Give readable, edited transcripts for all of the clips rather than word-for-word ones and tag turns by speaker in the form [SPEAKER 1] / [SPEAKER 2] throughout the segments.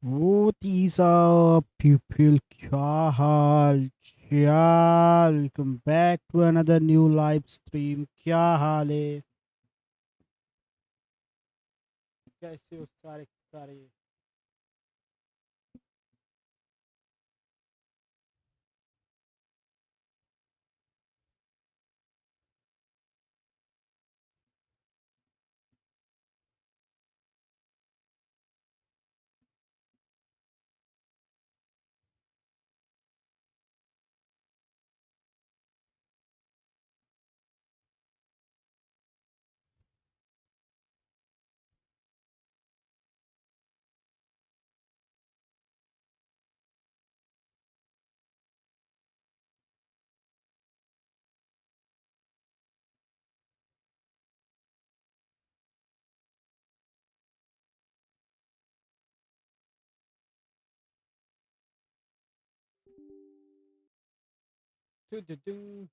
[SPEAKER 1] What is up, people? क्या हाल चाल? Welcome back to another new live stream. क्या हाल है? कैसे हो सारे सारे? Dun-dun-dun.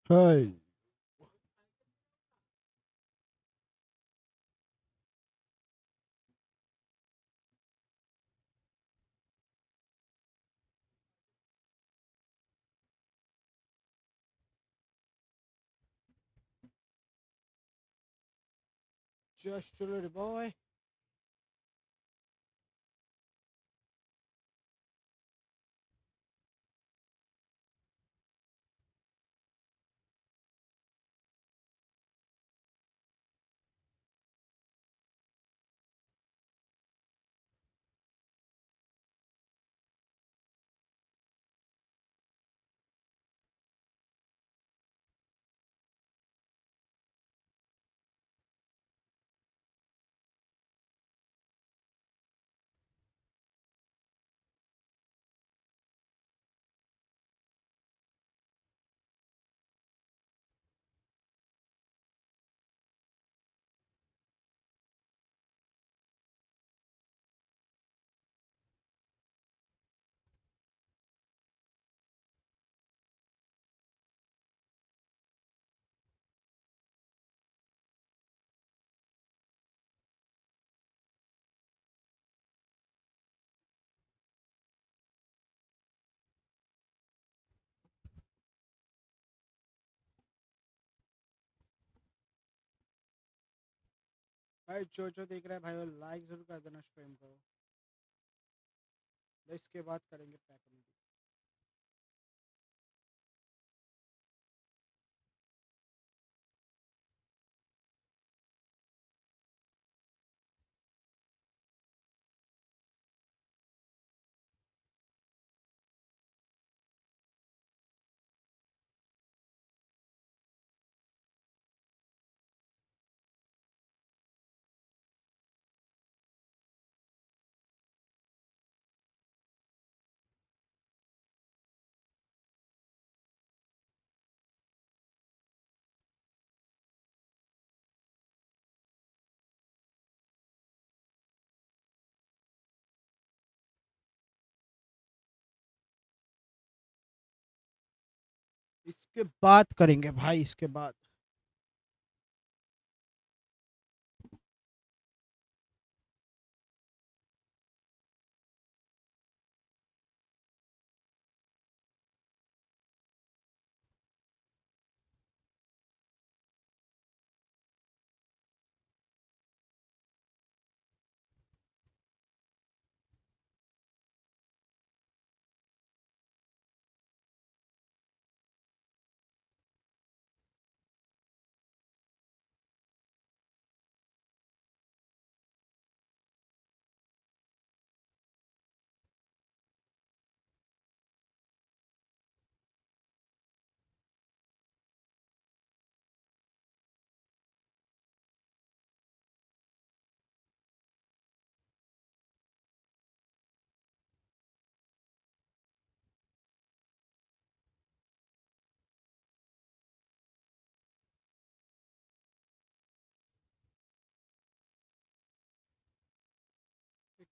[SPEAKER 1] Hey, just a little boy. भाई जो देख रहा है भाई वो लाइक जरूर कर देना स्ट्रीम को. इसके बाद करेंगे पैकिंग। इसके बाद करेंगे भाई, इसके बाद।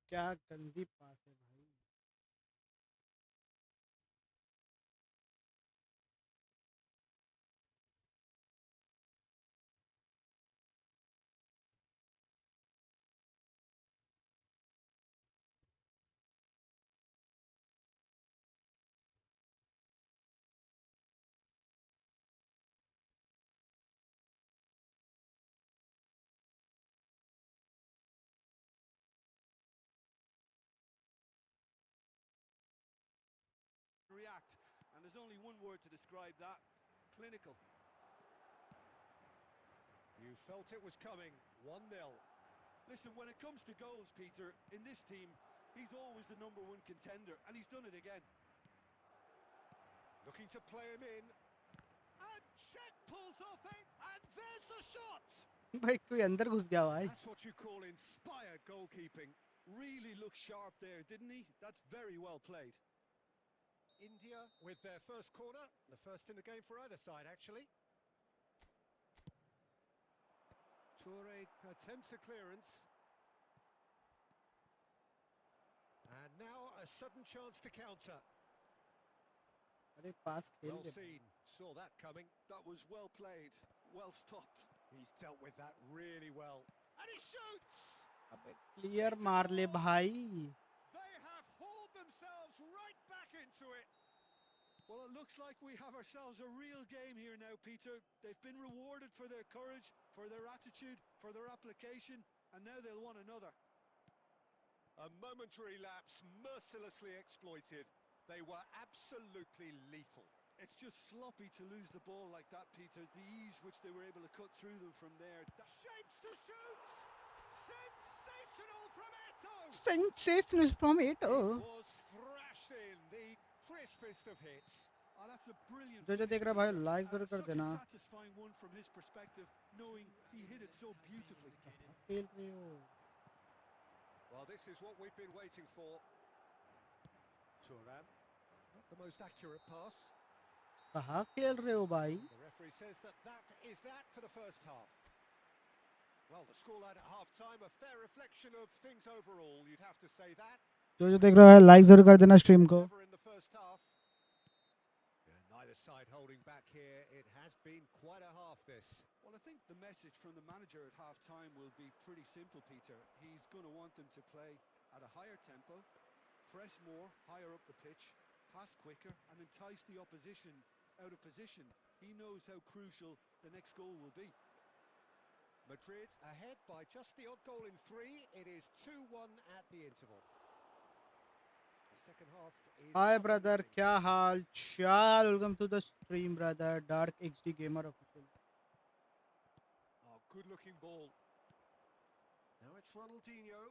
[SPEAKER 1] क्या गंदी पास है भाई।
[SPEAKER 2] React, and there's only one word to describe that: clinical.
[SPEAKER 3] You felt it was coming. 1-0.
[SPEAKER 2] Listen, when it comes to goals, Peter, in this team, he's always the #1 contender, and he's done it again.
[SPEAKER 3] Looking to play him in. And check pulls off it, and there's the shot!
[SPEAKER 1] भाई कोई अंदर घुस गया भाई।
[SPEAKER 2] That's what you call inspired goalkeeping. Really looked sharp there, didn't he? That's very well played.
[SPEAKER 3] India with their first corner, the first in the game for either side, actually. Toure attempts a clearance. And now a sudden chance to counter.
[SPEAKER 1] अरे पास खेल
[SPEAKER 3] Well
[SPEAKER 1] they.
[SPEAKER 3] seen, saw that coming.
[SPEAKER 2] That was well played, well stopped.
[SPEAKER 3] He's dealt with that really well. And he shoots!
[SPEAKER 1] अबे clear मार ले भाई।
[SPEAKER 3] They have hauled themselves right back into it.
[SPEAKER 2] Well, it looks like we have ourselves a real game here now, Peter. They've been rewarded for their courage, for their attitude, for their application, and now they'll want another.
[SPEAKER 3] A momentary lapse mercilessly exploited. They were absolutely lethal.
[SPEAKER 2] It's just sloppy to lose the ball like that, Peter. The ease which they were able to cut through them from there.
[SPEAKER 3] Shapes to shoot! Sensational from Eto!
[SPEAKER 1] Sensational from it.
[SPEAKER 3] It was thrashed in, the crispest of hits.
[SPEAKER 2] Oh, that's a brilliant
[SPEAKER 1] जो
[SPEAKER 2] finish,
[SPEAKER 1] देख रहा है भाई
[SPEAKER 2] Peter.
[SPEAKER 1] Like
[SPEAKER 2] And
[SPEAKER 1] जरूर
[SPEAKER 2] it's
[SPEAKER 1] कर
[SPEAKER 2] such
[SPEAKER 1] देना।
[SPEAKER 2] a satisfying one from his perspective, knowing he hit it so beautifully.
[SPEAKER 1] खेल रहे हो।
[SPEAKER 3] Well, this is what we've been waiting for. Turan, not the most accurate pass.
[SPEAKER 1] कहाँ खेल रहे हो भाई।
[SPEAKER 3] The referee says that is that for the first half. Well, the scoreline at half-time, a fair reflection of things overall, you'd have to say that.
[SPEAKER 1] जो देख रहा है like जरूर कर देना स्ट्रीम को।
[SPEAKER 3] Never in the first half. Yeah, neither side holding back here. It has been quite a half, this.
[SPEAKER 2] Well, I think the message from the manager at half-time will be pretty simple, Peter. He's going to want them to play at a higher tempo, press more, higher up the pitch, pass quicker, and entice the opposition out of position. He knows how crucial the next goal will be.
[SPEAKER 3] Madrid ahead by just the odd goal in 3. It is 2-1 at the interval. second half is
[SPEAKER 1] Hi
[SPEAKER 3] up and
[SPEAKER 1] brother,
[SPEAKER 3] running.
[SPEAKER 1] क्या हाल चाल? Welcome to the stream brother. Dark XD Gamer official.
[SPEAKER 3] Oh, good-looking ball. Now it's Ronaldinho.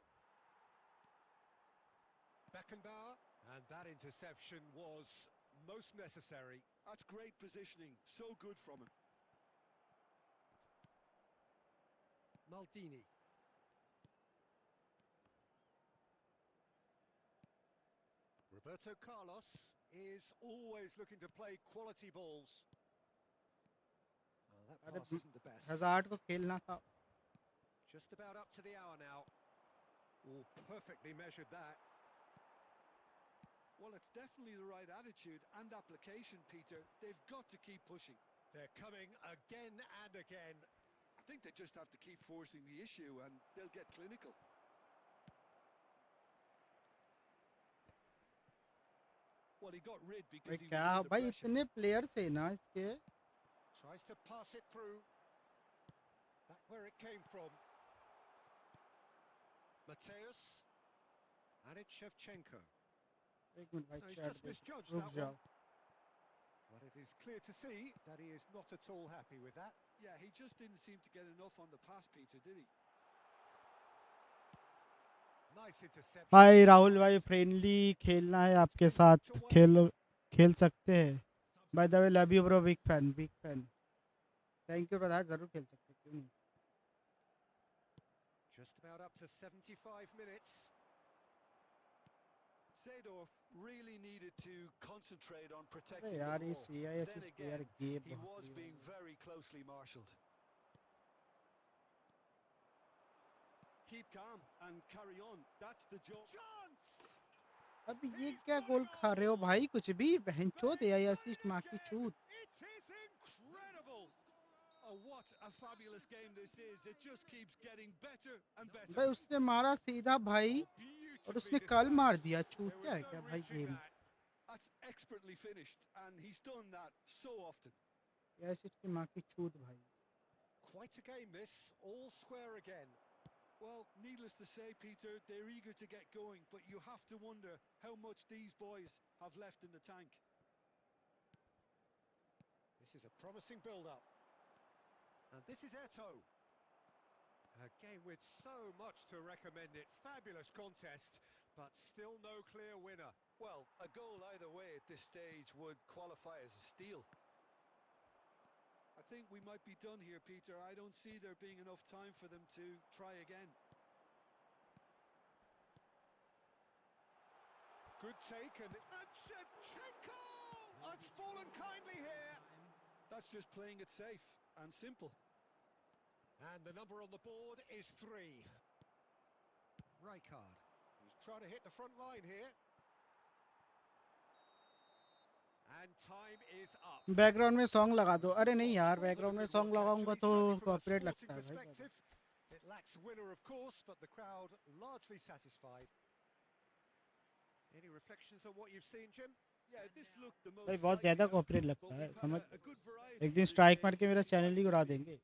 [SPEAKER 3] Beckenbauer. And that interception was most necessary.
[SPEAKER 2] That's great positioning. So good from him.
[SPEAKER 3] Maldini. Roberto Carlos is always looking to play quality balls. Oh, that
[SPEAKER 1] अरे
[SPEAKER 3] pass isn't the best.
[SPEAKER 1] Hazard को खेलना था.
[SPEAKER 3] Just about up to the hour now. Oh, perfectly measured that.
[SPEAKER 2] Well, it's definitely the right attitude and application, Peter. They've got to keep pushing.
[SPEAKER 3] They're coming again and again.
[SPEAKER 2] I think they just have to keep forcing the issue and they'll get clinical. Well, he got rid because
[SPEAKER 1] भाई
[SPEAKER 2] he was
[SPEAKER 1] क्या
[SPEAKER 2] under
[SPEAKER 1] भाई
[SPEAKER 2] pressure.
[SPEAKER 1] इतने players है ना इसके.
[SPEAKER 3] Tries to pass it through. Back where it came from. Mateus. And it's Shevchenko.
[SPEAKER 1] एक minute भाई
[SPEAKER 3] No, he's
[SPEAKER 1] chat
[SPEAKER 3] just
[SPEAKER 1] देख.
[SPEAKER 3] misjudged
[SPEAKER 1] रुक
[SPEAKER 3] that
[SPEAKER 1] जाओ.
[SPEAKER 3] one. But it is clear to see that he is not at all happy with that.
[SPEAKER 2] Yeah, he just didn't seem to get enough on the pass, Peter, did he?
[SPEAKER 3] Nice interception.
[SPEAKER 1] हाय राहुल भाई, friendly खेलना है आपके साथ. खेल सकते हैं. By the way love you bro, big fan. Thank you brother, जरूर खेल सकते हैं, क्यों नहीं.
[SPEAKER 3] Just about up to 75 minutes.
[SPEAKER 2] Seedorf really needed to concentrate on
[SPEAKER 1] अरे
[SPEAKER 2] protecting the
[SPEAKER 1] यार ये
[SPEAKER 2] ball.
[SPEAKER 1] CIS
[SPEAKER 2] Then
[SPEAKER 1] इस
[SPEAKER 2] again,
[SPEAKER 1] यार गेम
[SPEAKER 2] he
[SPEAKER 1] बहुत
[SPEAKER 2] was
[SPEAKER 1] फ्री
[SPEAKER 2] being
[SPEAKER 1] है.
[SPEAKER 2] very closely marshalled. Keep calm and carry on. That's the job.
[SPEAKER 3] Chance!
[SPEAKER 1] अब ये क्या गोल खा रहे हो भाई? कुछ भी बहनचोद या असिस्ट माँ की चूत.
[SPEAKER 3] It is incredible!
[SPEAKER 2] Oh, what a fabulous game this is. It just keeps getting better and better.
[SPEAKER 1] भाई उसने मारा सीधा भाई
[SPEAKER 3] Oh,
[SPEAKER 1] और
[SPEAKER 3] beautifully
[SPEAKER 1] उसने कल मार
[SPEAKER 3] dispatched.
[SPEAKER 1] दिया.
[SPEAKER 3] There
[SPEAKER 1] चूतिया
[SPEAKER 3] was
[SPEAKER 1] है
[SPEAKER 3] no
[SPEAKER 1] क्या भाई
[SPEAKER 3] reaching
[SPEAKER 1] game?
[SPEAKER 3] that.
[SPEAKER 2] That's expertly finished, and he's done that so often.
[SPEAKER 1] Assist की माँ की चूत भाई.
[SPEAKER 3] Quite a game this, all square again.
[SPEAKER 2] Well, needless to say, Peter, they're eager to get going, but you have to wonder how much these boys have left in the tank.
[SPEAKER 3] This is a promising build-up. And this is Eto. A game with so much to recommend it. Fabulous contest, but still no clear winner.
[SPEAKER 2] Well, a goal either way at this stage would qualify as a steal. I think we might be done here, Peter. I don't see there being enough time for them to try again.
[SPEAKER 3] Good take and Shevchenko has fallen kindly here.
[SPEAKER 2] That's just playing it safe and simple.
[SPEAKER 3] And the number on the board is 3. Rijkaard. He's trying to hit the front line here. And time is up.
[SPEAKER 1] Background में song लगा दो. अरे नहीं यार, background में song लगाऊंगा तो copyright लगता है भाई साहब.
[SPEAKER 3] It lacks winner, of course, but the crowd largely satisfied. Any reflections on what you've seen, Jim?
[SPEAKER 2] Yeah, this looked the most
[SPEAKER 1] भाई बहुत
[SPEAKER 2] likely
[SPEAKER 1] ज़्यादा
[SPEAKER 2] outcome,
[SPEAKER 1] कॉपीराइट
[SPEAKER 2] but
[SPEAKER 1] लगता है,
[SPEAKER 2] we've had
[SPEAKER 1] समझ.
[SPEAKER 2] a good variety
[SPEAKER 1] एक दिन
[SPEAKER 2] in this
[SPEAKER 1] strike
[SPEAKER 2] game,
[SPEAKER 1] मार के मेरा
[SPEAKER 2] despite
[SPEAKER 1] चैनल ही
[SPEAKER 2] the
[SPEAKER 1] उड़ा
[SPEAKER 2] defeat.
[SPEAKER 1] देंगे.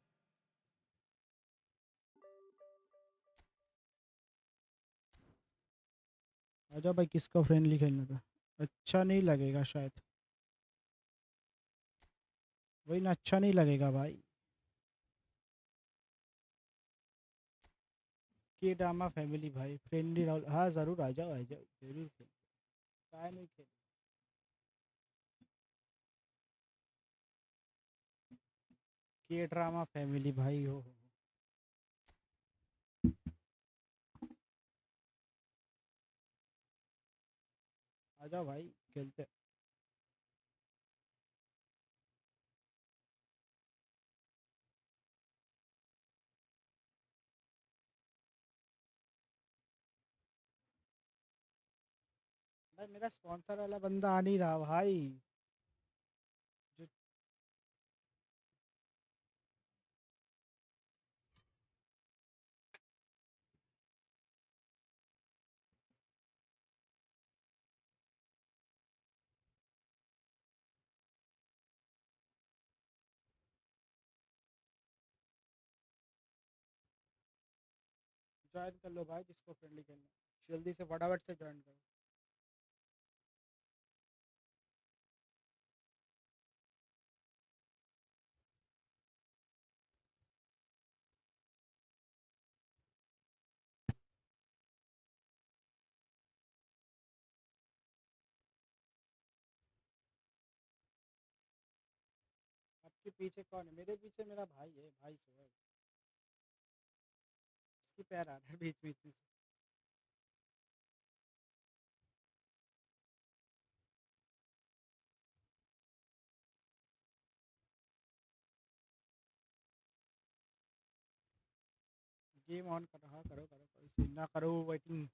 [SPEAKER 1] आजा भाई, किसका फ्रेंडली खेलने का अच्छा नहीं लगेगा शायद. वही ना, अच्छा नहीं लगेगा भाई. के ड्रामा फैमिली भाई, फ्रेंडली राहुल. हाँ ज़रूर आ जाओ जरूर खेल. काय नहीं खेल. के ड्रामा फैमिली भाई हो. आ जाओ भाई, खेलते. भाई मेरा स्पॉन्सर वाला बंदा आ नहीं रहा भाई. जो ज्वाइन कर लो भाई, जिसको फ्रेंडली खेलना. जल्दी से फटाफट से ज्वाइन करो. उसके पीछे कौन है? मेरे पीछे मेरा भाई है, भाई सोया है। उसकी पैर आ रहा है बीच बीच में से। गेम ऑन कर रहा, करो करो, कोई सीन ना करो, वेटिंग।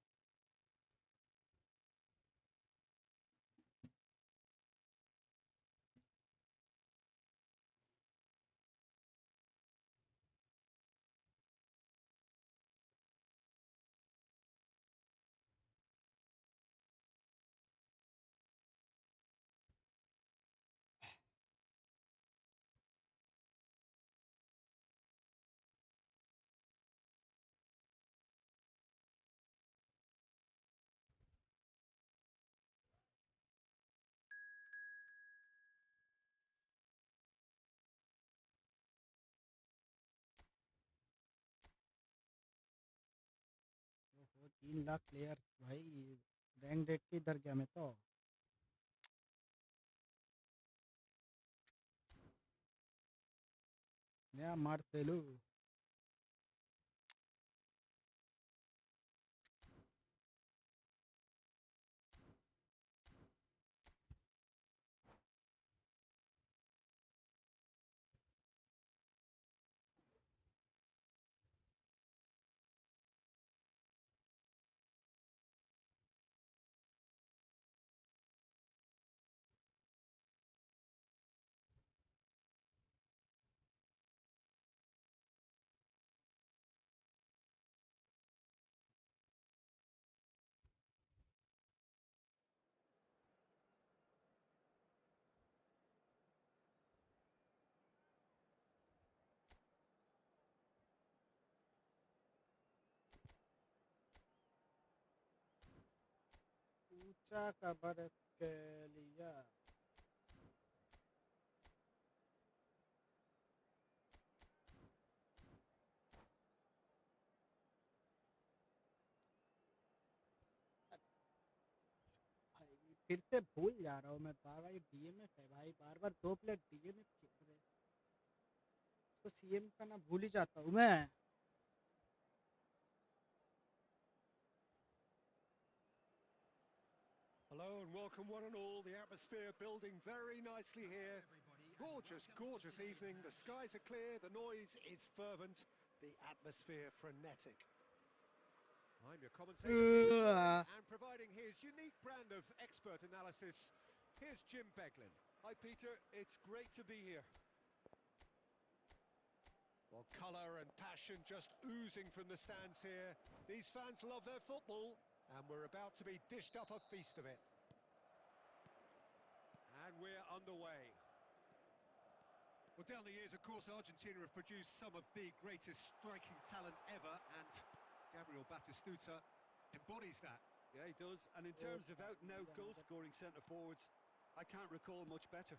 [SPEAKER 1] ओहो, 3 लाख प्लेयर भाई। रैंक डेट की इधर गया मैं तो। नया मार्सेलो। ऊंचा कबर के लिया। भाई फिर से भूल जा रहा हूँ मैं, बार बार डीएमएफ है भाई, बार बार 2 प्लेयर डीएमएफ खेल रहे हैं। इसको सीएम का ना भूल ही जाता हूँ मैं।
[SPEAKER 3] Hello and welcome one and all. The atmosphere building very nicely here. Gorgeous, gorgeous evening. The skies are clear, the noise is fervent, the atmosphere frenetic. I'm your commentator, Peter, and providing his unique brand of expert analysis, here's Jim Beglin.
[SPEAKER 2] Hi, Peter. It's great to be here.
[SPEAKER 3] Well, colour and passion just oozing from the stands here. These fans love their football, and we're about to be dished up a feast of it. And we're underway. Well, down the years, of course, Argentina have produced some of the greatest striking talent ever, and Gabriel Batistuta embodies that.
[SPEAKER 2] Yeah, he does. And in terms of out-and-out goal-scoring centre-forwards, I can't recall much better.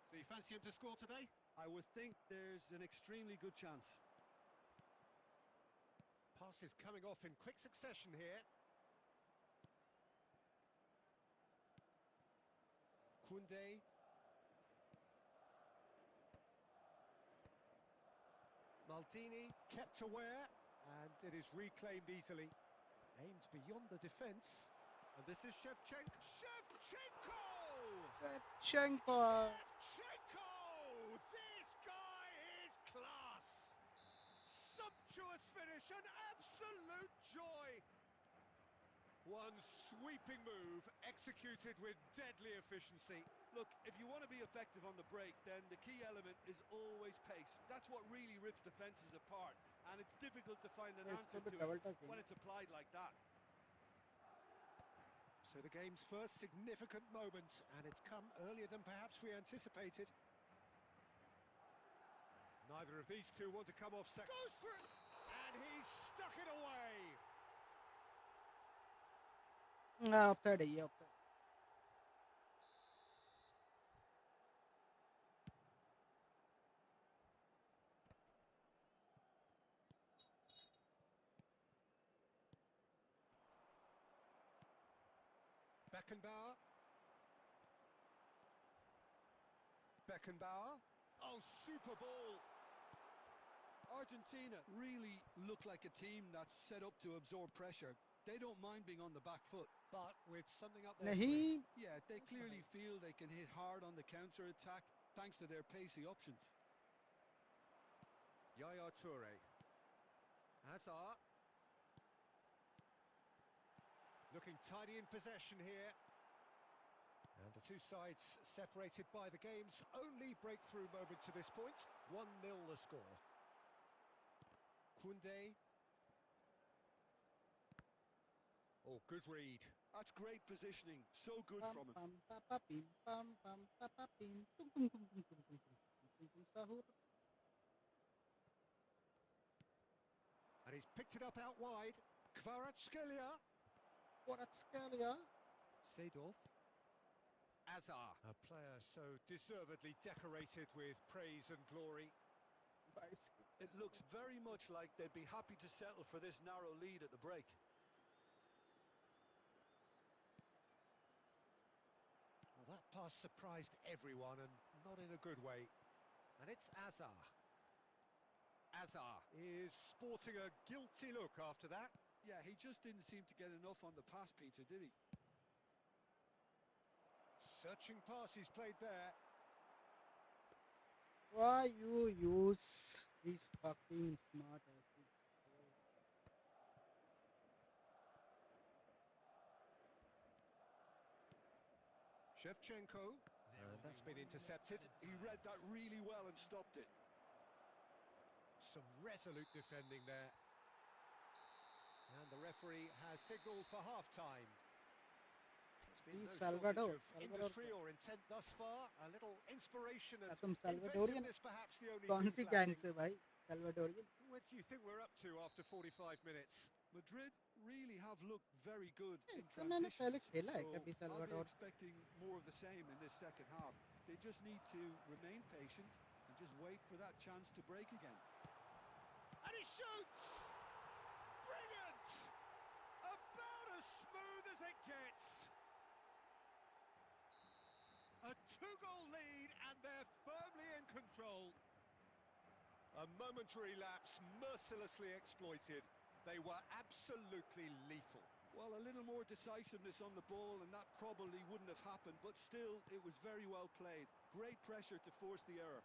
[SPEAKER 3] So you fancy him to score today?
[SPEAKER 2] I would think there's an extremely good chance.
[SPEAKER 3] Passes coming off in quick succession here. Koundé. Maldini kept aware, and it is reclaimed easily. Aimed beyond the defence. And this is Shevchenko. Shevchenko!
[SPEAKER 1] Shevchenko!
[SPEAKER 3] Shevchenko! This guy is class! Sumptuous finish, an absolute joy! One sweeping move, executed with deadly efficiency.
[SPEAKER 2] Look, if you want to be effective on the break, then the key element is always pace. That's what really rips defences apart, and it's difficult to find an answer to it when it's applied like that.
[SPEAKER 3] So the game's first significant moment, and it's come earlier than perhaps we anticipated. Neither of these two want to come off second. Goes for it! And he's stuck it away!
[SPEAKER 1] Offside है ये, offside.
[SPEAKER 3] Beckenbauer. Beckenbauer. Oh, super ball.
[SPEAKER 2] Argentina really look like a team that's set up to absorb pressure. They don't mind being on the back foot.
[SPEAKER 3] But with something up their
[SPEAKER 1] नहीं
[SPEAKER 3] sleeve.
[SPEAKER 2] Yeah, they clearly feel they can hit hard on the counter-attack thanks to their pacey options.
[SPEAKER 3] Yaya Toure. Hazard. Looking tidy in possession here. And the two sides separated by the game's only breakthrough moment to this point. 1-0 the score. Koundé. Oh, good read.
[SPEAKER 2] That's great positioning. So good
[SPEAKER 1] pam
[SPEAKER 2] from him.
[SPEAKER 1] pam pa pa pim pam pam pa pa pim tung tung tung tung tung tung tung tung sahur.
[SPEAKER 3] And he's picked it up out wide. Kvaratskhelia.
[SPEAKER 1] Kvaratskhelia.
[SPEAKER 3] Seedorf. Azar, a player so deservedly decorated with praise and glory.
[SPEAKER 2] It looks very much like they'd be happy to settle for this narrow lead at the break.
[SPEAKER 3] Well, that pass surprised everyone, and not in a good way. And it's Azar. Azar is sporting a guilty look after that.
[SPEAKER 2] Yeah, he just didn't seem to get enough on the pass, Peter, did he?
[SPEAKER 3] Searching pass he's played there.
[SPEAKER 1] Why you use these fucking smart asses?
[SPEAKER 3] Shevchenko. And that's been intercepted.
[SPEAKER 2] He read that really well and stopped it.
[SPEAKER 3] Some resolute defending there. And the referee has signalled for half-time. There's been no
[SPEAKER 1] Salvador.
[SPEAKER 3] shortage of industry or intent thus far. A little inspiration and
[SPEAKER 1] तुम Salvadorian
[SPEAKER 3] inventiveness perhaps the only
[SPEAKER 1] कौन
[SPEAKER 3] things
[SPEAKER 1] सी gang
[SPEAKER 3] lacking.
[SPEAKER 1] से भाई? Salvadorian.
[SPEAKER 3] What do you think we're up to after 45 minutes?
[SPEAKER 2] Madrid really have looked very good in
[SPEAKER 1] इससे मैंने पहले
[SPEAKER 2] transitions,
[SPEAKER 1] खेला है
[SPEAKER 2] so
[SPEAKER 1] कभी
[SPEAKER 2] I'll be
[SPEAKER 1] Salvador.
[SPEAKER 2] expecting more of the same in this second half. They just need to remain patient and just wait for that chance to break again.
[SPEAKER 3] And he shoots! Brilliant! About as smooth as it gets. A two-goal lead and they're firmly in control. A momentary lapse mercilessly exploited. They were absolutely lethal.
[SPEAKER 2] Well, a little more decisiveness on the ball and that probably wouldn't have happened, but still, it was very well played. Great pressure to force the error.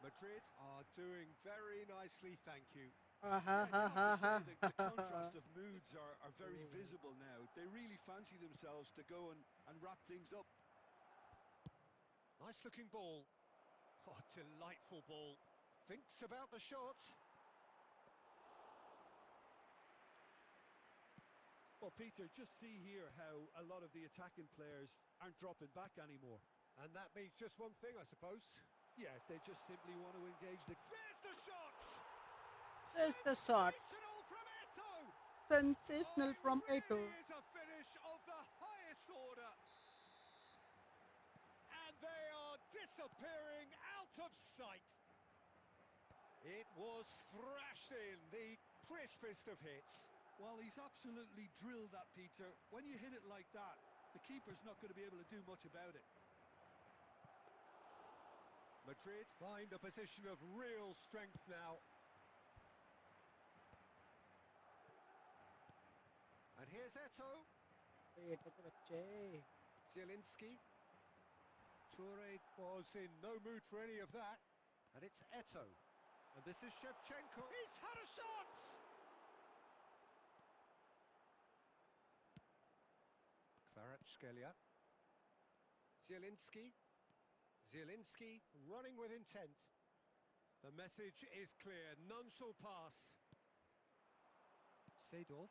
[SPEAKER 3] Madrid are doing very nicely, thank you.
[SPEAKER 1] Ha
[SPEAKER 2] Yeah,
[SPEAKER 1] ha
[SPEAKER 2] you
[SPEAKER 1] ha
[SPEAKER 2] have to
[SPEAKER 1] ha
[SPEAKER 2] say the
[SPEAKER 1] ha.
[SPEAKER 2] contrast of moods are very visible now. They really fancy themselves to go and wrap things up.
[SPEAKER 3] Nice looking ball. Oh, delightful ball. Thinks about the shot.
[SPEAKER 2] Well, Peter, just see here how a lot of the attacking players aren't dropping back anymore.
[SPEAKER 3] And that means just one thing, I suppose.
[SPEAKER 2] Yeah, they just simply want to engage the...
[SPEAKER 3] There's the shot!
[SPEAKER 1] There's the shot.
[SPEAKER 3] Sensational from Eto!
[SPEAKER 1] Sensational from
[SPEAKER 3] Oh, it
[SPEAKER 1] Eto.
[SPEAKER 3] really is a finish of the highest order. And they are disappearing out of sight. It was thrashed in, the crispest of hits.
[SPEAKER 2] Well, he's absolutely drilled that, Peter. When you hit it like that, the keeper's not going to be able to do much about it.
[SPEAKER 3] Madrid find a position of real strength now. And here's Eto. Zielinski. Toure was in no mood for any of that. And it's Eto. And this is Shevchenko. He's had a shot! Kvaratskhelia. Zielinski. Zielinski running with intent. The message is clear. None shall pass. Seedorf.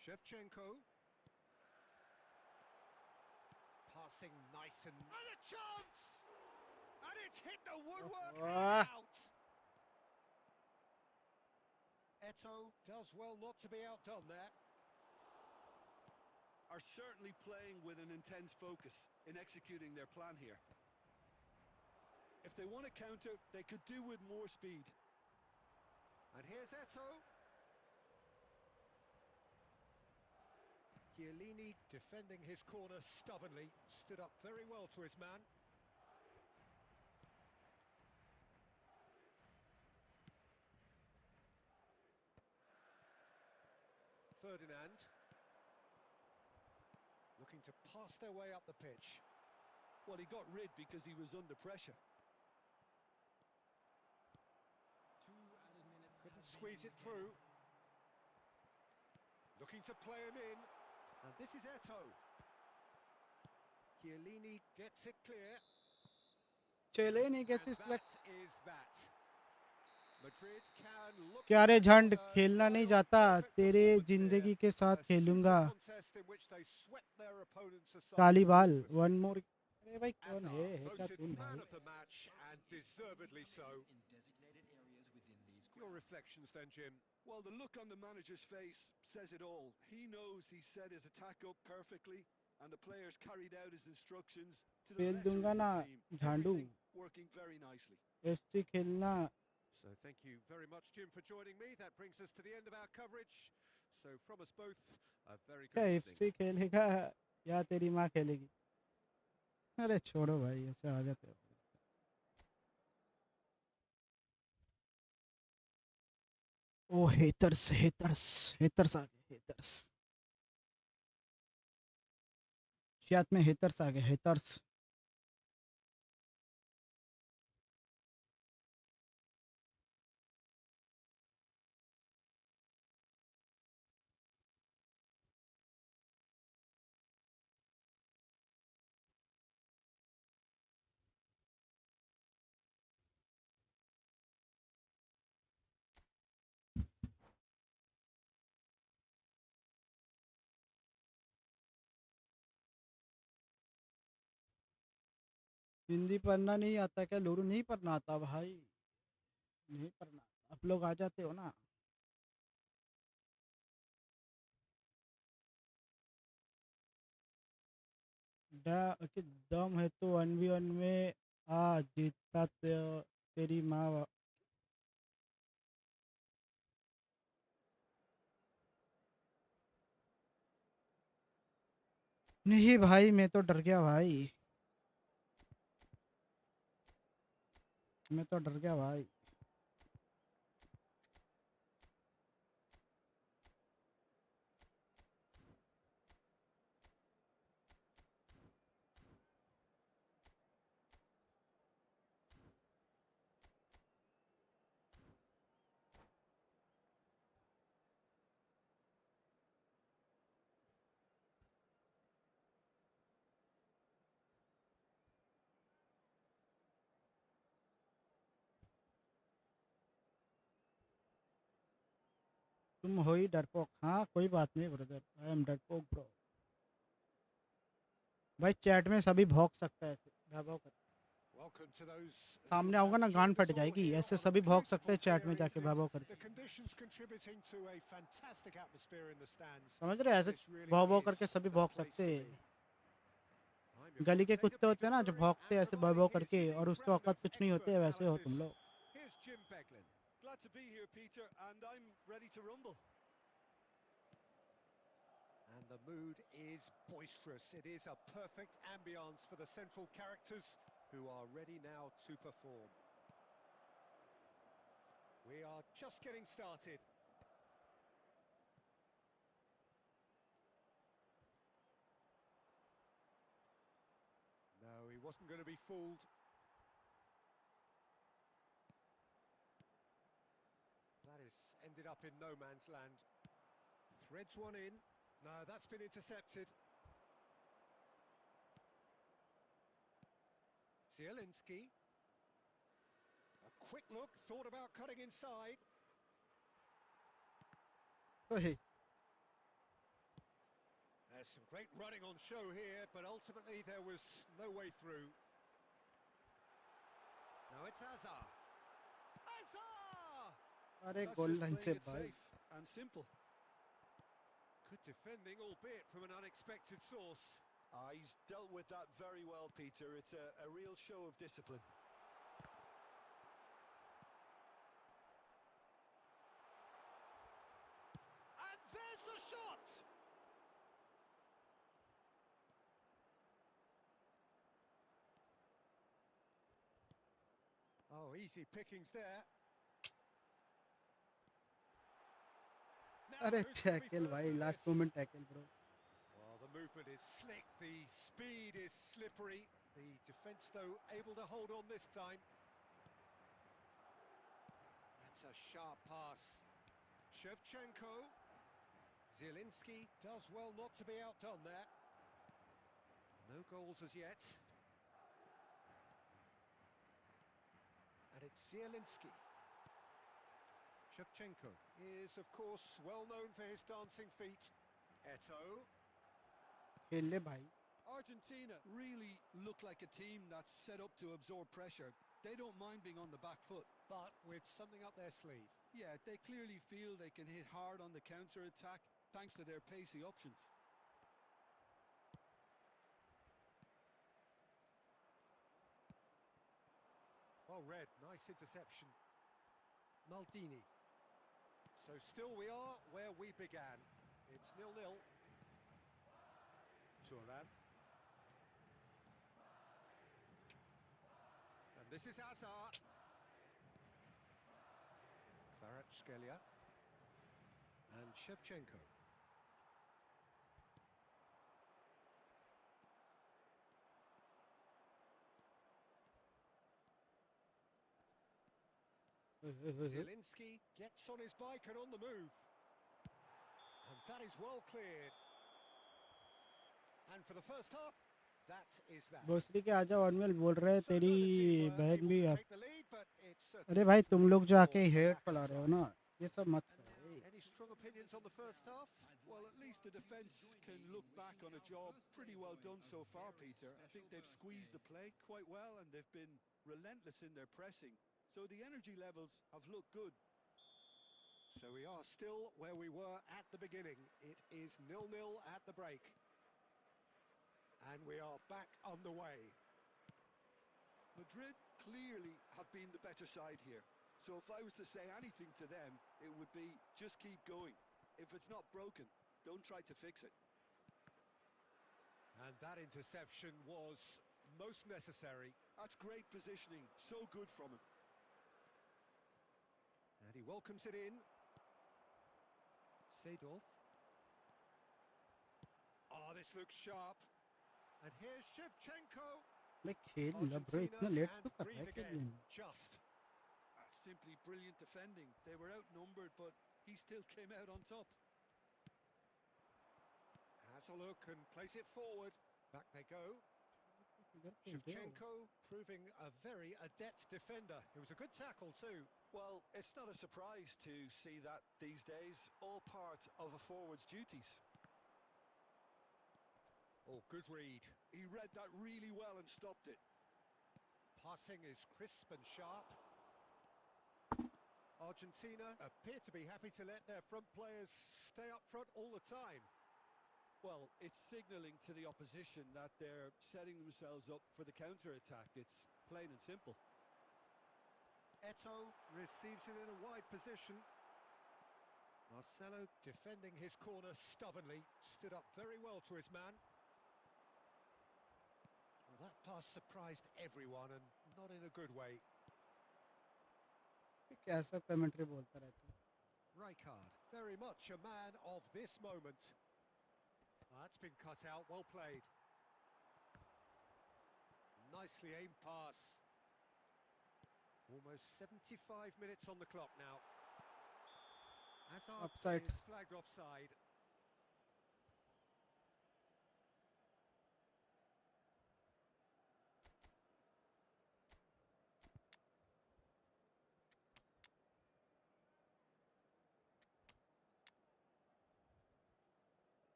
[SPEAKER 3] Shevchenko. Passing nice and a chance! And it's hit the woodwork and out! Eto does well not to be outdone there.
[SPEAKER 2] Are certainly playing with an intense focus in executing their plan here. If they want to counter, they could do with more speed.
[SPEAKER 3] And here's Eto. Chiellini defending his corner stubbornly, stood up very well to his man. Ferdinand looking to pass their way up the pitch.
[SPEAKER 2] Well, he got rid because he was under pressure.
[SPEAKER 3] Couldn't squeeze it through. Looking to play him in. And this is Eto. Chiellini gets it clear.
[SPEAKER 1] Chiellini gets
[SPEAKER 3] And
[SPEAKER 1] his flex.
[SPEAKER 3] that is that. Madrid can look
[SPEAKER 1] क्या रे
[SPEAKER 3] at the
[SPEAKER 1] झंड
[SPEAKER 3] corner.
[SPEAKER 1] खेलना नहीं
[SPEAKER 3] Real
[SPEAKER 1] जाता
[SPEAKER 3] perfect
[SPEAKER 1] तेरे
[SPEAKER 3] performance
[SPEAKER 1] जिंदगी
[SPEAKER 3] here.
[SPEAKER 1] के साथ
[SPEAKER 3] A super
[SPEAKER 1] खेलूंगा
[SPEAKER 3] contest in which they swept their opponents aside.
[SPEAKER 1] काली बाल वन मोर अरे भाई कौन है
[SPEAKER 3] Hazard
[SPEAKER 1] क्या
[SPEAKER 3] voted
[SPEAKER 1] तू
[SPEAKER 3] man
[SPEAKER 1] भाई
[SPEAKER 3] of the match, and deservedly so. Your reflections then, Jim?
[SPEAKER 2] Well, the look on the manager's face says it all. He knows he set his attack up perfectly, and the players carried out his instructions to the
[SPEAKER 1] fail
[SPEAKER 2] letter,
[SPEAKER 1] दूंगा
[SPEAKER 2] it
[SPEAKER 1] ना
[SPEAKER 2] would seem.
[SPEAKER 1] Zandu
[SPEAKER 2] Everything working very nicely.
[SPEAKER 1] FC खेलना
[SPEAKER 3] So thank you very much, Jim, for joining me. That brings us to the end of our coverage. So from us both, a very
[SPEAKER 1] क्या
[SPEAKER 3] good evening.
[SPEAKER 1] FC खेलेगा या तेरी माँ खेलेगी अरे छोड़ो भाई ऐसे आ जाते हो ओ हेटर्स हेटर्स हेटर्स आ गए हेटर्स चैट में हेटर्स आ गए हेटर्स हिंदी पढ़ना नहीं आता क्या लूरू नहीं पढ़ना आता भाई नहीं पढ़ना आप लोग आ जाते हो ना कि दम है तो 1v1 में आ जीता तेरी माँ नहीं भाई मैं तो डर गया भाई मैं तो डर गया भाई तुम हो ही डरपोक हाँ कोई बात नहीं ब्रदर आई एम डरपोक ब्रो भाई चैट में सभी भौंक सकता है ऐसे भौंक कर
[SPEAKER 3] Welcome to those
[SPEAKER 1] सामने
[SPEAKER 3] who
[SPEAKER 1] आऊंगा
[SPEAKER 3] have
[SPEAKER 1] ना गांड
[SPEAKER 3] joined
[SPEAKER 1] फट
[SPEAKER 3] us all
[SPEAKER 1] जाएगी
[SPEAKER 3] here
[SPEAKER 1] ऐसे
[SPEAKER 3] on a
[SPEAKER 1] सभी भौंक सकते हैं
[SPEAKER 3] beautiful
[SPEAKER 1] चैट में
[SPEAKER 3] clear
[SPEAKER 1] जाके
[SPEAKER 3] evening.
[SPEAKER 1] भौ करके
[SPEAKER 3] The conditions contributing to a fantastic atmosphere in the stands.
[SPEAKER 1] समझ रहे हैं ऐसे
[SPEAKER 3] This really
[SPEAKER 1] भौ
[SPEAKER 3] is
[SPEAKER 1] करके सभी
[SPEAKER 3] the
[SPEAKER 1] भौंक
[SPEAKER 3] place
[SPEAKER 1] सकते
[SPEAKER 3] to
[SPEAKER 1] हैं
[SPEAKER 3] be. I'm your
[SPEAKER 1] गली के
[SPEAKER 3] commentator,
[SPEAKER 1] कुत्ते होते
[SPEAKER 3] Peter
[SPEAKER 1] हैं ना जो
[SPEAKER 3] Drury,
[SPEAKER 1] भौंकते
[SPEAKER 3] and
[SPEAKER 1] हैं ऐसे भौ
[SPEAKER 3] providing his
[SPEAKER 1] करके और
[SPEAKER 3] unique
[SPEAKER 1] उसको
[SPEAKER 3] brand
[SPEAKER 1] औकात
[SPEAKER 3] of
[SPEAKER 1] कुछ नहीं होती
[SPEAKER 3] expert
[SPEAKER 1] है वैसे हो
[SPEAKER 3] analysis.
[SPEAKER 1] तुम लोग
[SPEAKER 3] Here's Jim Beglin.
[SPEAKER 2] Glad to be here, Peter, and I'm ready to rumble.
[SPEAKER 3] And the mood is boisterous. It is a perfect ambience for the central characters who are ready now to perform. We are just getting started. No, he wasn't going to be fooled. That has ended up in no man's land. Threads one in. No, that's been intercepted. Zielinski. A quick look, thought about cutting inside.
[SPEAKER 1] ओहे
[SPEAKER 3] There's some great running on show here, but ultimately there was no way through. Now it's Hazard. Hazard!
[SPEAKER 1] अरे
[SPEAKER 2] That's
[SPEAKER 1] goal
[SPEAKER 2] just
[SPEAKER 1] line से
[SPEAKER 2] playing it
[SPEAKER 1] भाई
[SPEAKER 2] safe and simple.
[SPEAKER 3] Good defending, albeit from an unexpected source.
[SPEAKER 2] He's dealt with that very well, Peter. It's a real show of discipline.
[SPEAKER 3] And there's the shot! easy pickings there. Now,
[SPEAKER 1] अरे
[SPEAKER 3] who's going to be
[SPEAKER 1] tackle
[SPEAKER 3] first
[SPEAKER 1] भाई,
[SPEAKER 3] with
[SPEAKER 1] last
[SPEAKER 3] this?
[SPEAKER 1] Moment tackle bro.
[SPEAKER 3] Well, the movement is slick, the speed is slippery. The defence, though, able to hold on this time. That's a sharp pass. Shevchenko. Zielinski does well not to be outdone there. No goals as yet. And it's Zielinski. Shevchenko is, of course, well known for his dancing feet. Eto'o.
[SPEAKER 1] खेल ले भाई.
[SPEAKER 2] Argentina really look like a team that's set up to absorb pressure. They don't mind being on the back foot.
[SPEAKER 3] But with something up their sleeve.
[SPEAKER 2] Yeah, they clearly feel they can hit hard on the counter-attack thanks to their pacey options.
[SPEAKER 3] Well read, nice interception. Maldini. So still we are where we began. It's 0-0. Turan. And this is Hazard. Kvaratskhelia. And Shevchenko. Zielinski gets on his bike and on the move. And that is well cleared. And for the first half, that is that.
[SPEAKER 1] भोसड़ी के आजा ऑनमेल बोल रहे हैं
[SPEAKER 3] So
[SPEAKER 1] तेरी
[SPEAKER 3] neither team were
[SPEAKER 1] बहन
[SPEAKER 3] able
[SPEAKER 1] भी
[SPEAKER 3] to
[SPEAKER 1] है.
[SPEAKER 3] take the lead, but it certainly
[SPEAKER 1] अरे भाई
[SPEAKER 3] was
[SPEAKER 1] तुम
[SPEAKER 3] not
[SPEAKER 1] लोग जो आके
[SPEAKER 3] for
[SPEAKER 1] हेड
[SPEAKER 3] lack of
[SPEAKER 1] फैला रहे हो
[SPEAKER 3] trying.
[SPEAKER 1] ना, ये सब मत
[SPEAKER 3] And
[SPEAKER 1] करो.
[SPEAKER 3] now, any strong opinions on the first half?
[SPEAKER 2] Well, at least the defence can look back on a job pretty well done so far, Peter. I think they've squeezed the play quite well and they've been relentless in their pressing. So the energy levels have looked good.
[SPEAKER 3] So we are still where we were at the beginning. It is 0-0 at the break. And we are back underway.
[SPEAKER 2] Madrid clearly have been the better side here. So if I was to say anything to them, it would be just keep going. If it's not broken, don't try to fix it.
[SPEAKER 3] And that interception was most necessary.
[SPEAKER 2] That's great positioning, so good from him.
[SPEAKER 3] And he welcomes it in. Seedorf. Oh, this looks sharp. And here's Shevchenko.
[SPEAKER 1] मैं खेल ना bro, इतना late क्यों कर रहा है खेलने.
[SPEAKER 3] Just.
[SPEAKER 2] That's simply brilliant defending. They were outnumbered, but he still came out on top.
[SPEAKER 3] Has a look and plays it forward. Back they go. Shevchenko proving a very adept defender. It was a good tackle too.
[SPEAKER 2] Well, it's not a surprise to see that these days, all part of a forward's duties.
[SPEAKER 3] Oh, good read.
[SPEAKER 2] He read that really well and stopped it.
[SPEAKER 3] Passing is crisp and sharp. Argentina appear to be happy to let their front players stay up front all the time.
[SPEAKER 2] Well, it's signalling to the opposition that they're setting themselves up for the counter-attack. It's plain and simple.
[SPEAKER 3] Eto'o receives it in a wide position. Marcelo defending his corner stubbornly, stood up very well to his man. Well, that pass surprised everyone and not in a good way.
[SPEAKER 1] कैसा commentary बोलता रहता है.
[SPEAKER 3] Rijkaard, very much a man of this moment. That's been cut out, well played. Nicely aimed pass. Almost 75 minutes on the clock now. Hazard
[SPEAKER 1] Offside.
[SPEAKER 3] is flagged offside.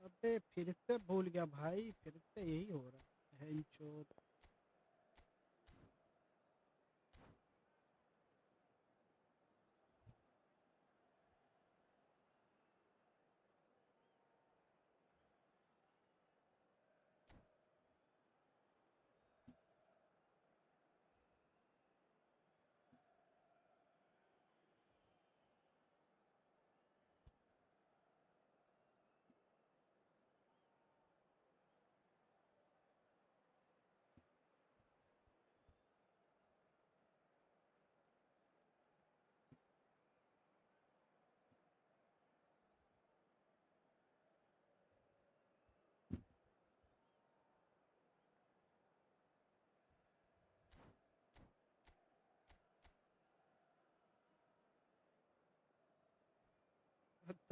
[SPEAKER 1] अबे फिर से भूल गया भाई, फिर से यही हो रहा है. हेंचोद.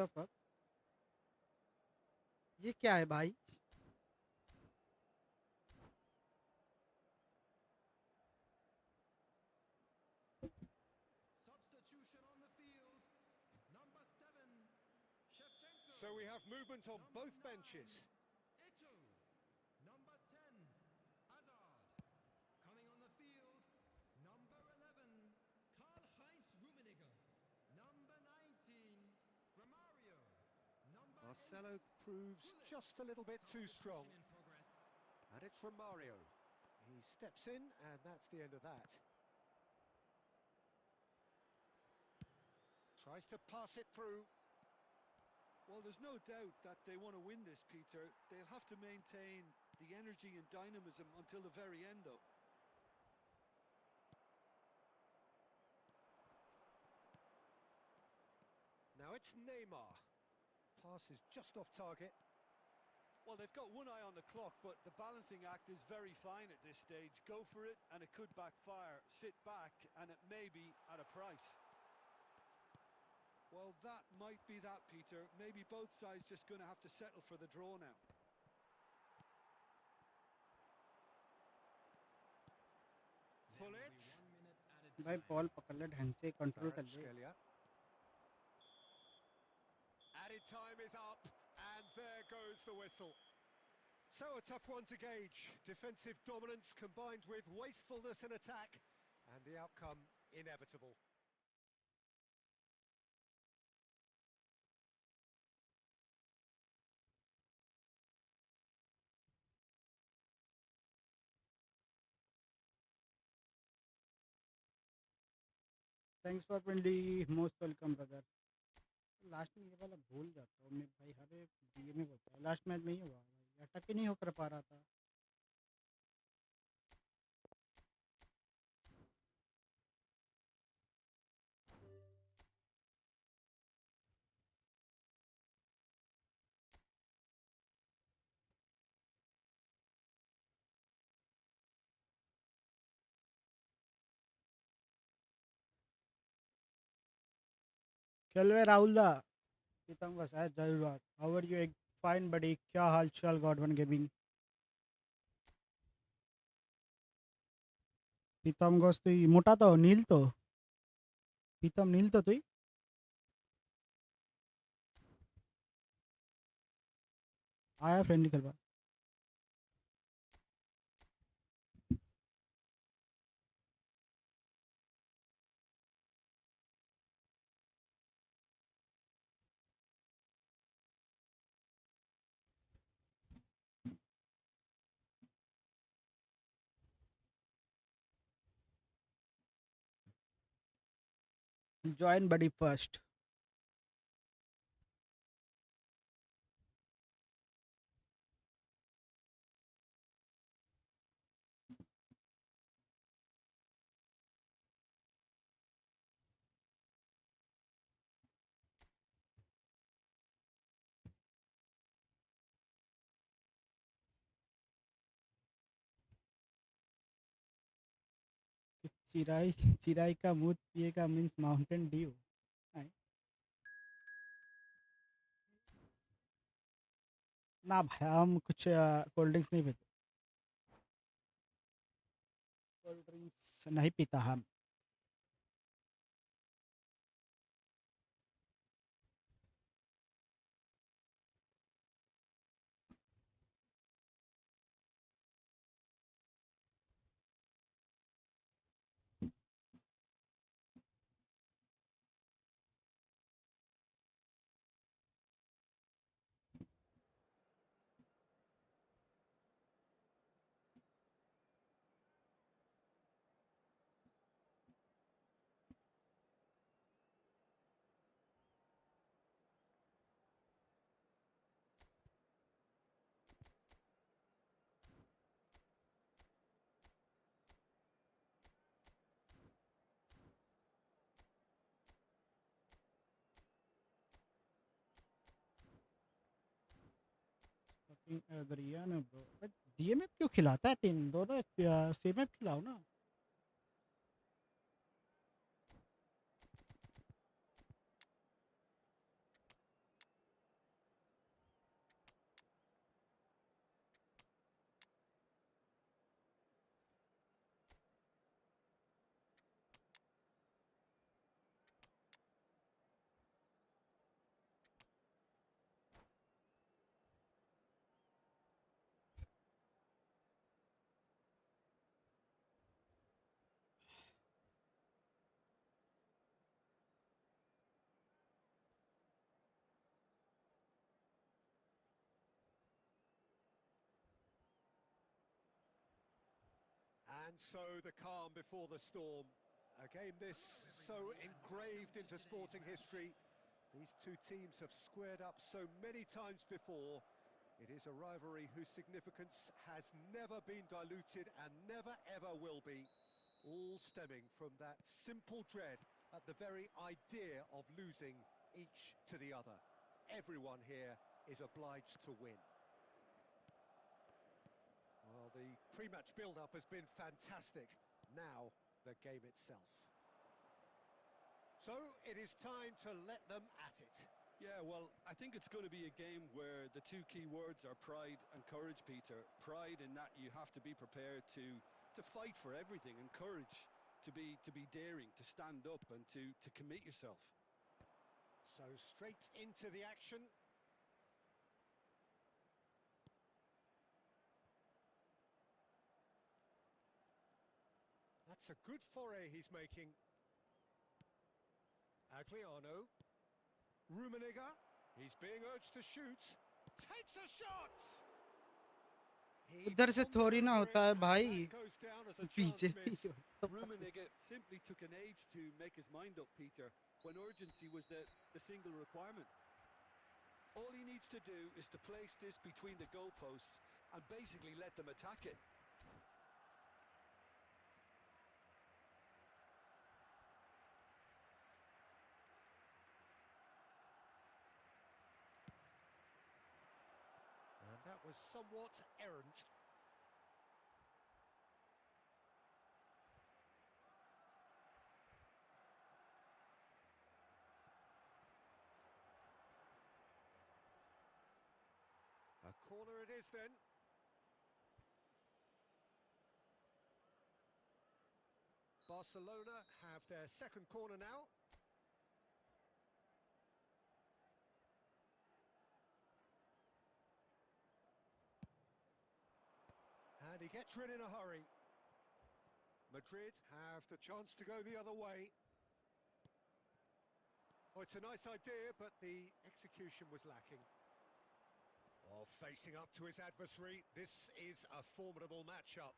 [SPEAKER 1] द फक, ये क्या है भाई?
[SPEAKER 2] Substitution on the field. Number 7, Shevchenko.
[SPEAKER 3] So we have movement on
[SPEAKER 2] Number
[SPEAKER 3] both
[SPEAKER 2] 9,
[SPEAKER 3] benches.
[SPEAKER 2] Ito. Number 10, Hazard. Coming on the field, number 11, Karl-Heinz Rummenigge. Number 19, Romario. Number
[SPEAKER 3] Marcelo
[SPEAKER 2] 8,
[SPEAKER 3] proves
[SPEAKER 2] Gullit.
[SPEAKER 3] just a little bit too strong.
[SPEAKER 2] Substitution in progress.
[SPEAKER 3] And it's Romario. He steps in, and that's the end of that. Tries to pass it through.
[SPEAKER 2] Well, there's no doubt that they want to win this, Peter. They'll have to maintain the energy and dynamism until the very end, though.
[SPEAKER 3] Now it's Neymar. Pass is just off target.
[SPEAKER 2] Well, they've got one eye on the clock, but the balancing act is very fine at this stage. Go for it, and it could backfire. Sit back, and it may be at a price. Well, that might be that, Peter. Maybe both sides just going to have to settle for the draw now.
[SPEAKER 3] Gullit.
[SPEAKER 1] भाई ball पकड़ ले, ढंग से control कर ले.
[SPEAKER 3] Kvaratskhelia. Added time is up, and there goes the whistle. So a tough one to gauge. Defensive dominance combined with wastefulness in attack, and the outcome inevitable.
[SPEAKER 1] Thanks for friendly, most welcome brother. Last में ये वाला भूल जाता हूँ मैं भाई, हर एक game में होता है. लास्ट मैच में ही हुआ भाई, अटक ही नहीं हो कर पा रहा था. खेलवे राहुल दा पीतम का शायद जरूर. How are you? Fine buddy, क्या हाल चाल? God one gaming. Pitam goes तो मोटा तो नील तो पीतम नील तो तुई आया फ्रेंडली खेलवा. Join buddy first. चिराई चिराई का मुंह पिएगा मीन्स माउंटेन ड्यू. ना भाई, हम कुछ कोल्ड ड्रिंक्स नहीं पीते. कोल्ड ड्रिंक्स नहीं पीता हम. दरिया ने ब्रो डीएमएफ क्यों खिलाता है? तीन दोनों सेम एफ खिलाओ ना.
[SPEAKER 3] And so the calm before the storm. A game this so engraved into sporting history. These two teams have squared up so many times before. It is a rivalry whose significance has never been diluted and never ever will be. All stemming from that simple dread at the very idea of losing each to the other. Everyone here is obliged to win. Well, the pre-match build-up has been fantastic. Now, the game itself. So, it is time to let them at it.
[SPEAKER 2] Yeah, well, I think it's going to be a game where the two key words are pride and courage, Peter. Pride in that you have to be prepared to fight for everything, and courage to be daring, to stand up and to commit yourself.
[SPEAKER 3] So, straight into the action. That's a good foray he's making. Adriano. Rummenigge. He's being urged to shoot. Takes a shot! He
[SPEAKER 1] उधर से
[SPEAKER 3] bombed
[SPEAKER 1] थोड़ी ना
[SPEAKER 3] over
[SPEAKER 1] होता
[SPEAKER 3] it,
[SPEAKER 1] है
[SPEAKER 3] and
[SPEAKER 1] भाई,
[SPEAKER 3] that goes down as a
[SPEAKER 1] पीछे
[SPEAKER 3] chance
[SPEAKER 1] भी
[SPEAKER 3] miss.
[SPEAKER 1] होता है।
[SPEAKER 2] Rummenigge simply took an age to make his mind up, Peter, when urgency was the single requirement. All he needs to do is to place this between the goalposts and basically let them attack it.
[SPEAKER 3] And that was somewhat errant. A corner it is then. Barcelona have their second corner now. And he gets rid in a hurry. Madrid have the chance to go the other way. Oh, it's a nice idea, but the execution was lacking. Oh, facing up to his adversary, this is a formidable matchup.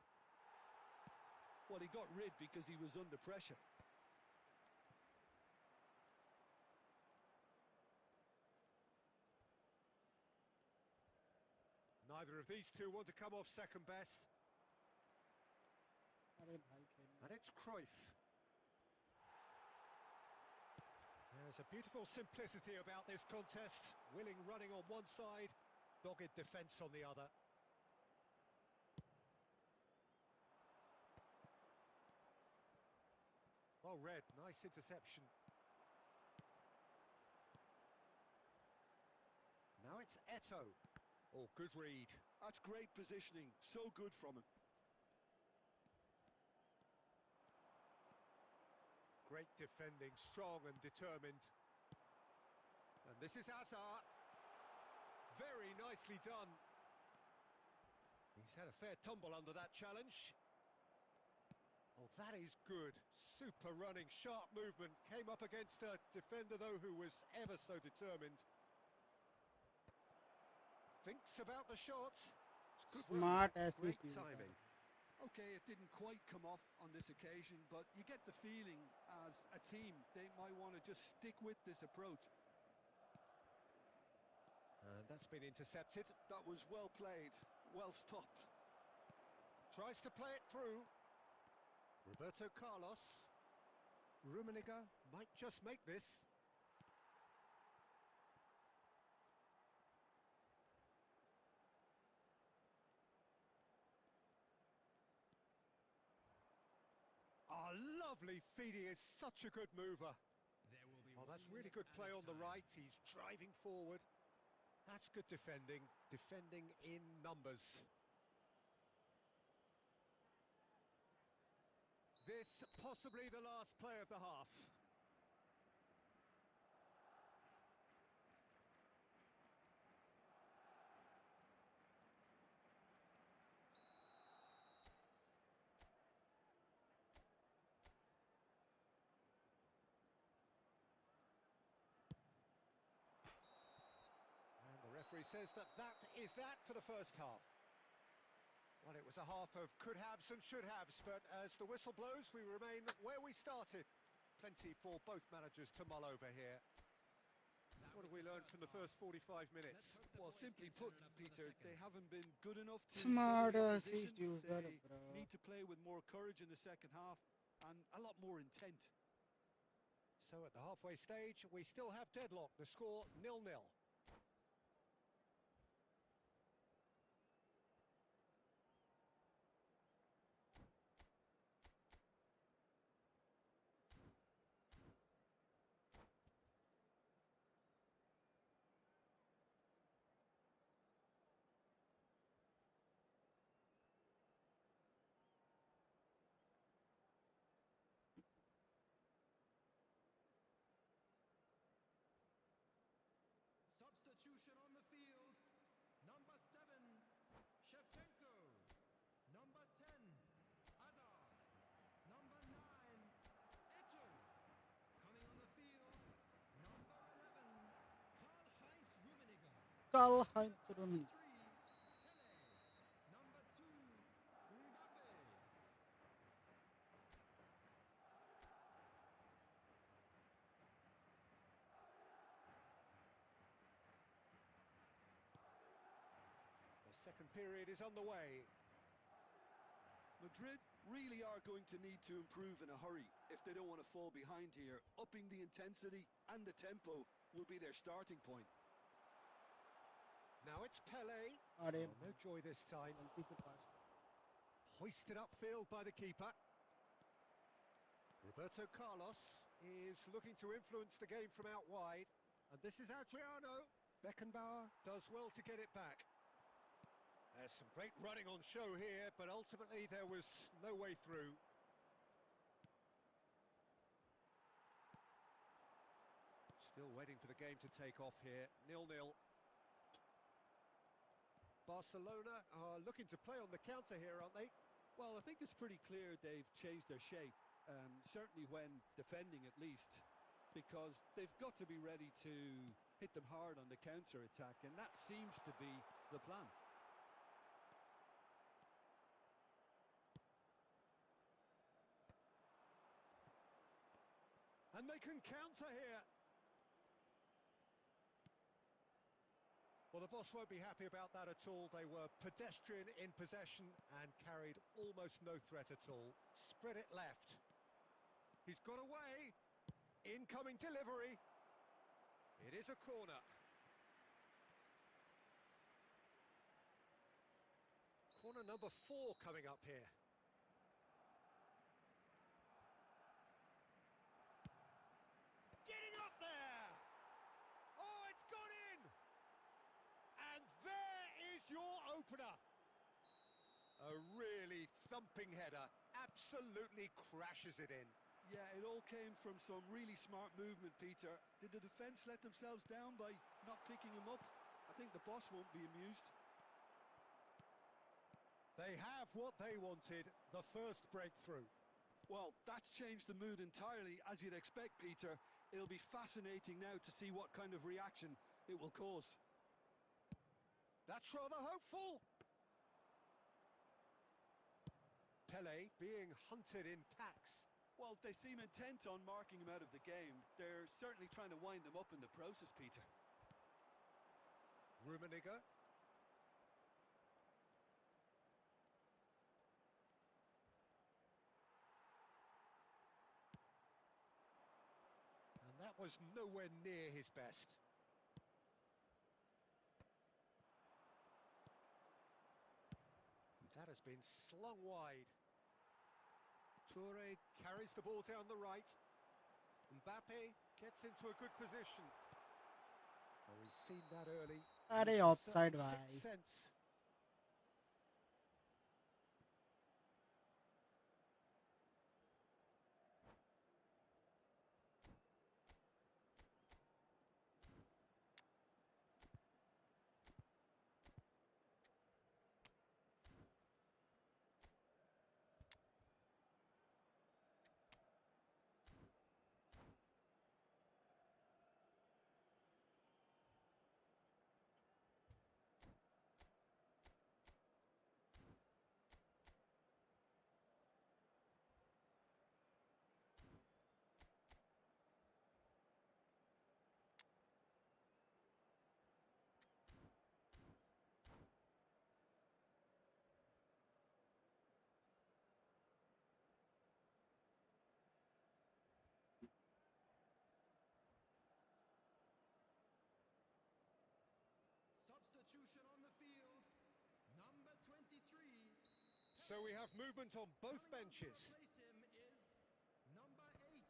[SPEAKER 2] Well, he got rid because he was under pressure.
[SPEAKER 3] Neither of these two want to come off second best.
[SPEAKER 1] अरे भाई खेल
[SPEAKER 3] And it's Cruyff. There's a beautiful simplicity about this contest. Willing running on one side, dogged defence on the other. Well read, nice interception. Now it's Eto. Oh, good read.
[SPEAKER 2] That's great positioning, so good from him.
[SPEAKER 3] Great defending, strong and determined. And this is Hazard. Very nicely done. He's had a fair tumble under that challenge. Oh, that is good. Super running, sharp movement. Came up against a defender, though, who was ever so determined. Thinks about the shot. It's good
[SPEAKER 1] smart
[SPEAKER 3] run.
[SPEAKER 1] ऐसी
[SPEAKER 3] Great
[SPEAKER 1] see
[SPEAKER 3] timing.
[SPEAKER 2] Okay, it didn't quite come off on this occasion, but you get the feeling as a team they might want to just stick with this approach.
[SPEAKER 3] And that's been intercepted.
[SPEAKER 2] That was well played, well stopped.
[SPEAKER 3] Tries to play it through. Roberto Carlos. Rummenigge might just make this. Oh, lovely feed. He is such a good mover. Oh, that's really good play on the right. He's driving forward. That's good defending. Defending in numbers. This possibly the last play of the half. And the referee says that is that for the first half. Well, it was a half of could-haves and should-haves, but as the whistle blows, we remain where we started. Plenty for both managers to mull over here. What have we learned from the first 45 minutes?
[SPEAKER 2] Well, simply put, Peter, they haven't been good enough to
[SPEAKER 1] Smart
[SPEAKER 2] cover the
[SPEAKER 1] assist
[SPEAKER 2] opposition.
[SPEAKER 1] user,
[SPEAKER 2] They
[SPEAKER 1] bro.
[SPEAKER 2] need to play with more courage in the second half and a lot more intent.
[SPEAKER 3] So at the halfway stage, we still have deadlock. The score 0-0.
[SPEAKER 4] Substitution on the field. Number 7, Shevchenko. Number 10, Hazard. Number 9, Eto. Coming on the field, number 11, Karl-Heinz Rummenigge.
[SPEAKER 1] Karl-Heinz Rummenigge.
[SPEAKER 4] Number 3, Pele. Number 2, Mbappe.
[SPEAKER 3] The second period is on the way.
[SPEAKER 2] Madrid really are going to need to improve in a hurry if they don't want to fall behind here. Upping the intensity and the tempo will be their starting point.
[SPEAKER 3] Now it's Pele.
[SPEAKER 1] अरे
[SPEAKER 3] Oh, no joy this time.
[SPEAKER 1] गलती से pass.
[SPEAKER 3] Hoisted upfield by the keeper. Roberto Carlos is looking to influence the game from out wide. And this is Adriano. Beckenbauer does well to get it back. There's some great running on show here, but ultimately there was no way through. Still waiting for the game to take off here. 0-0. Barcelona are looking to play on the counter here, aren't they?
[SPEAKER 2] Well, I think it's pretty clear they've changed their shape, certainly when defending at least, because they've got to be ready to hit them hard on the counter-attack, and that seems to be the plan.
[SPEAKER 3] And they can counter here. Well, the boss won't be happy about that at all. They were pedestrian in possession and carried almost no threat at all. Spread it left. He's got away. Incoming delivery. It is a corner. Corner number 4 coming up here. Getting up there! Oh, it's gone in! And there is your opener. A really thumping header. Absolutely crashes it in.
[SPEAKER 2] Yeah, it all came from some really smart movement, Peter. Did the defence let themselves down by not picking him up? I think the boss won't be amused.
[SPEAKER 3] They have what they wanted, the first breakthrough.
[SPEAKER 2] Well, that's changed the mood entirely, as you'd expect, Peter. It'll be fascinating now to see what kind of reaction it will cause.
[SPEAKER 3] That's rather hopeful. Pele being hunted in packs.
[SPEAKER 2] Well, they seem intent on marking him out of the game. They're certainly trying to wind them up in the process, Peter.
[SPEAKER 3] Rummenigge. And that was nowhere near his best. That has been slung wide. Toure carries the ball down the right. Mbappe gets into a good position. Oh, he's seen that early.
[SPEAKER 1] अरे
[SPEAKER 3] He's got
[SPEAKER 1] offside
[SPEAKER 3] certain
[SPEAKER 1] भाई.
[SPEAKER 3] sixth sense. So we have movement on both benches.
[SPEAKER 4] Replace him is number 8,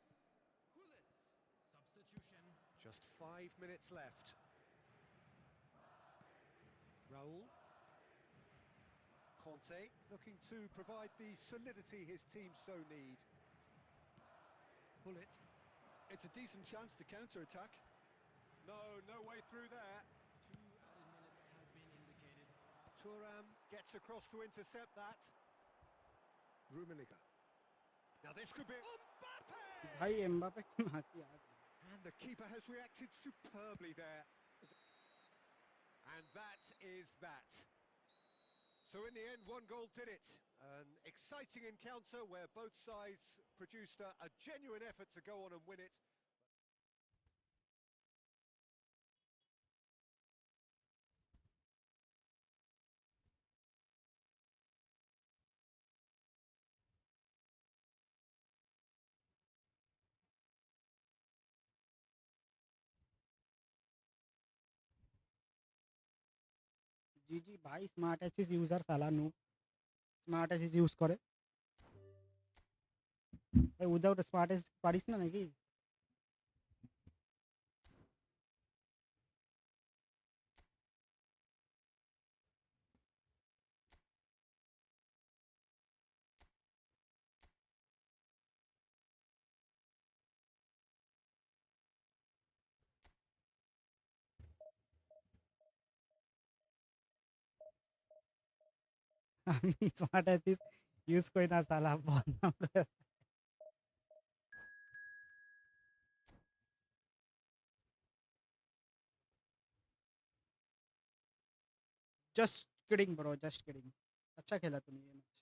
[SPEAKER 4] Hullet. Substitution.
[SPEAKER 3] Just 5 minutes left. Rahul. Conte looking to provide the solidity his team so need. Hullet.
[SPEAKER 2] It's a decent chance to counter-attack.
[SPEAKER 3] No way through there.
[SPEAKER 4] 2 added minutes has been indicated.
[SPEAKER 3] Thuram gets across to intercept that. Rummenigge. Now this could be Mbappe!
[SPEAKER 1] भाई Mbappe की माँ की याद
[SPEAKER 3] And the keeper has reacted superbly there. And that is that. So in the end, 1 goal did it. An exciting encounter where both sides produced a genuine effort to go on and win it.
[SPEAKER 1] जी जी भाई smart एसिस user साला no smart axis use করে ভাই without smart axis পারিস না নাকি আমি smart axis use করি না সালা বদনাম করে just kidding bro just kidding अच्छा खेला तूने ये match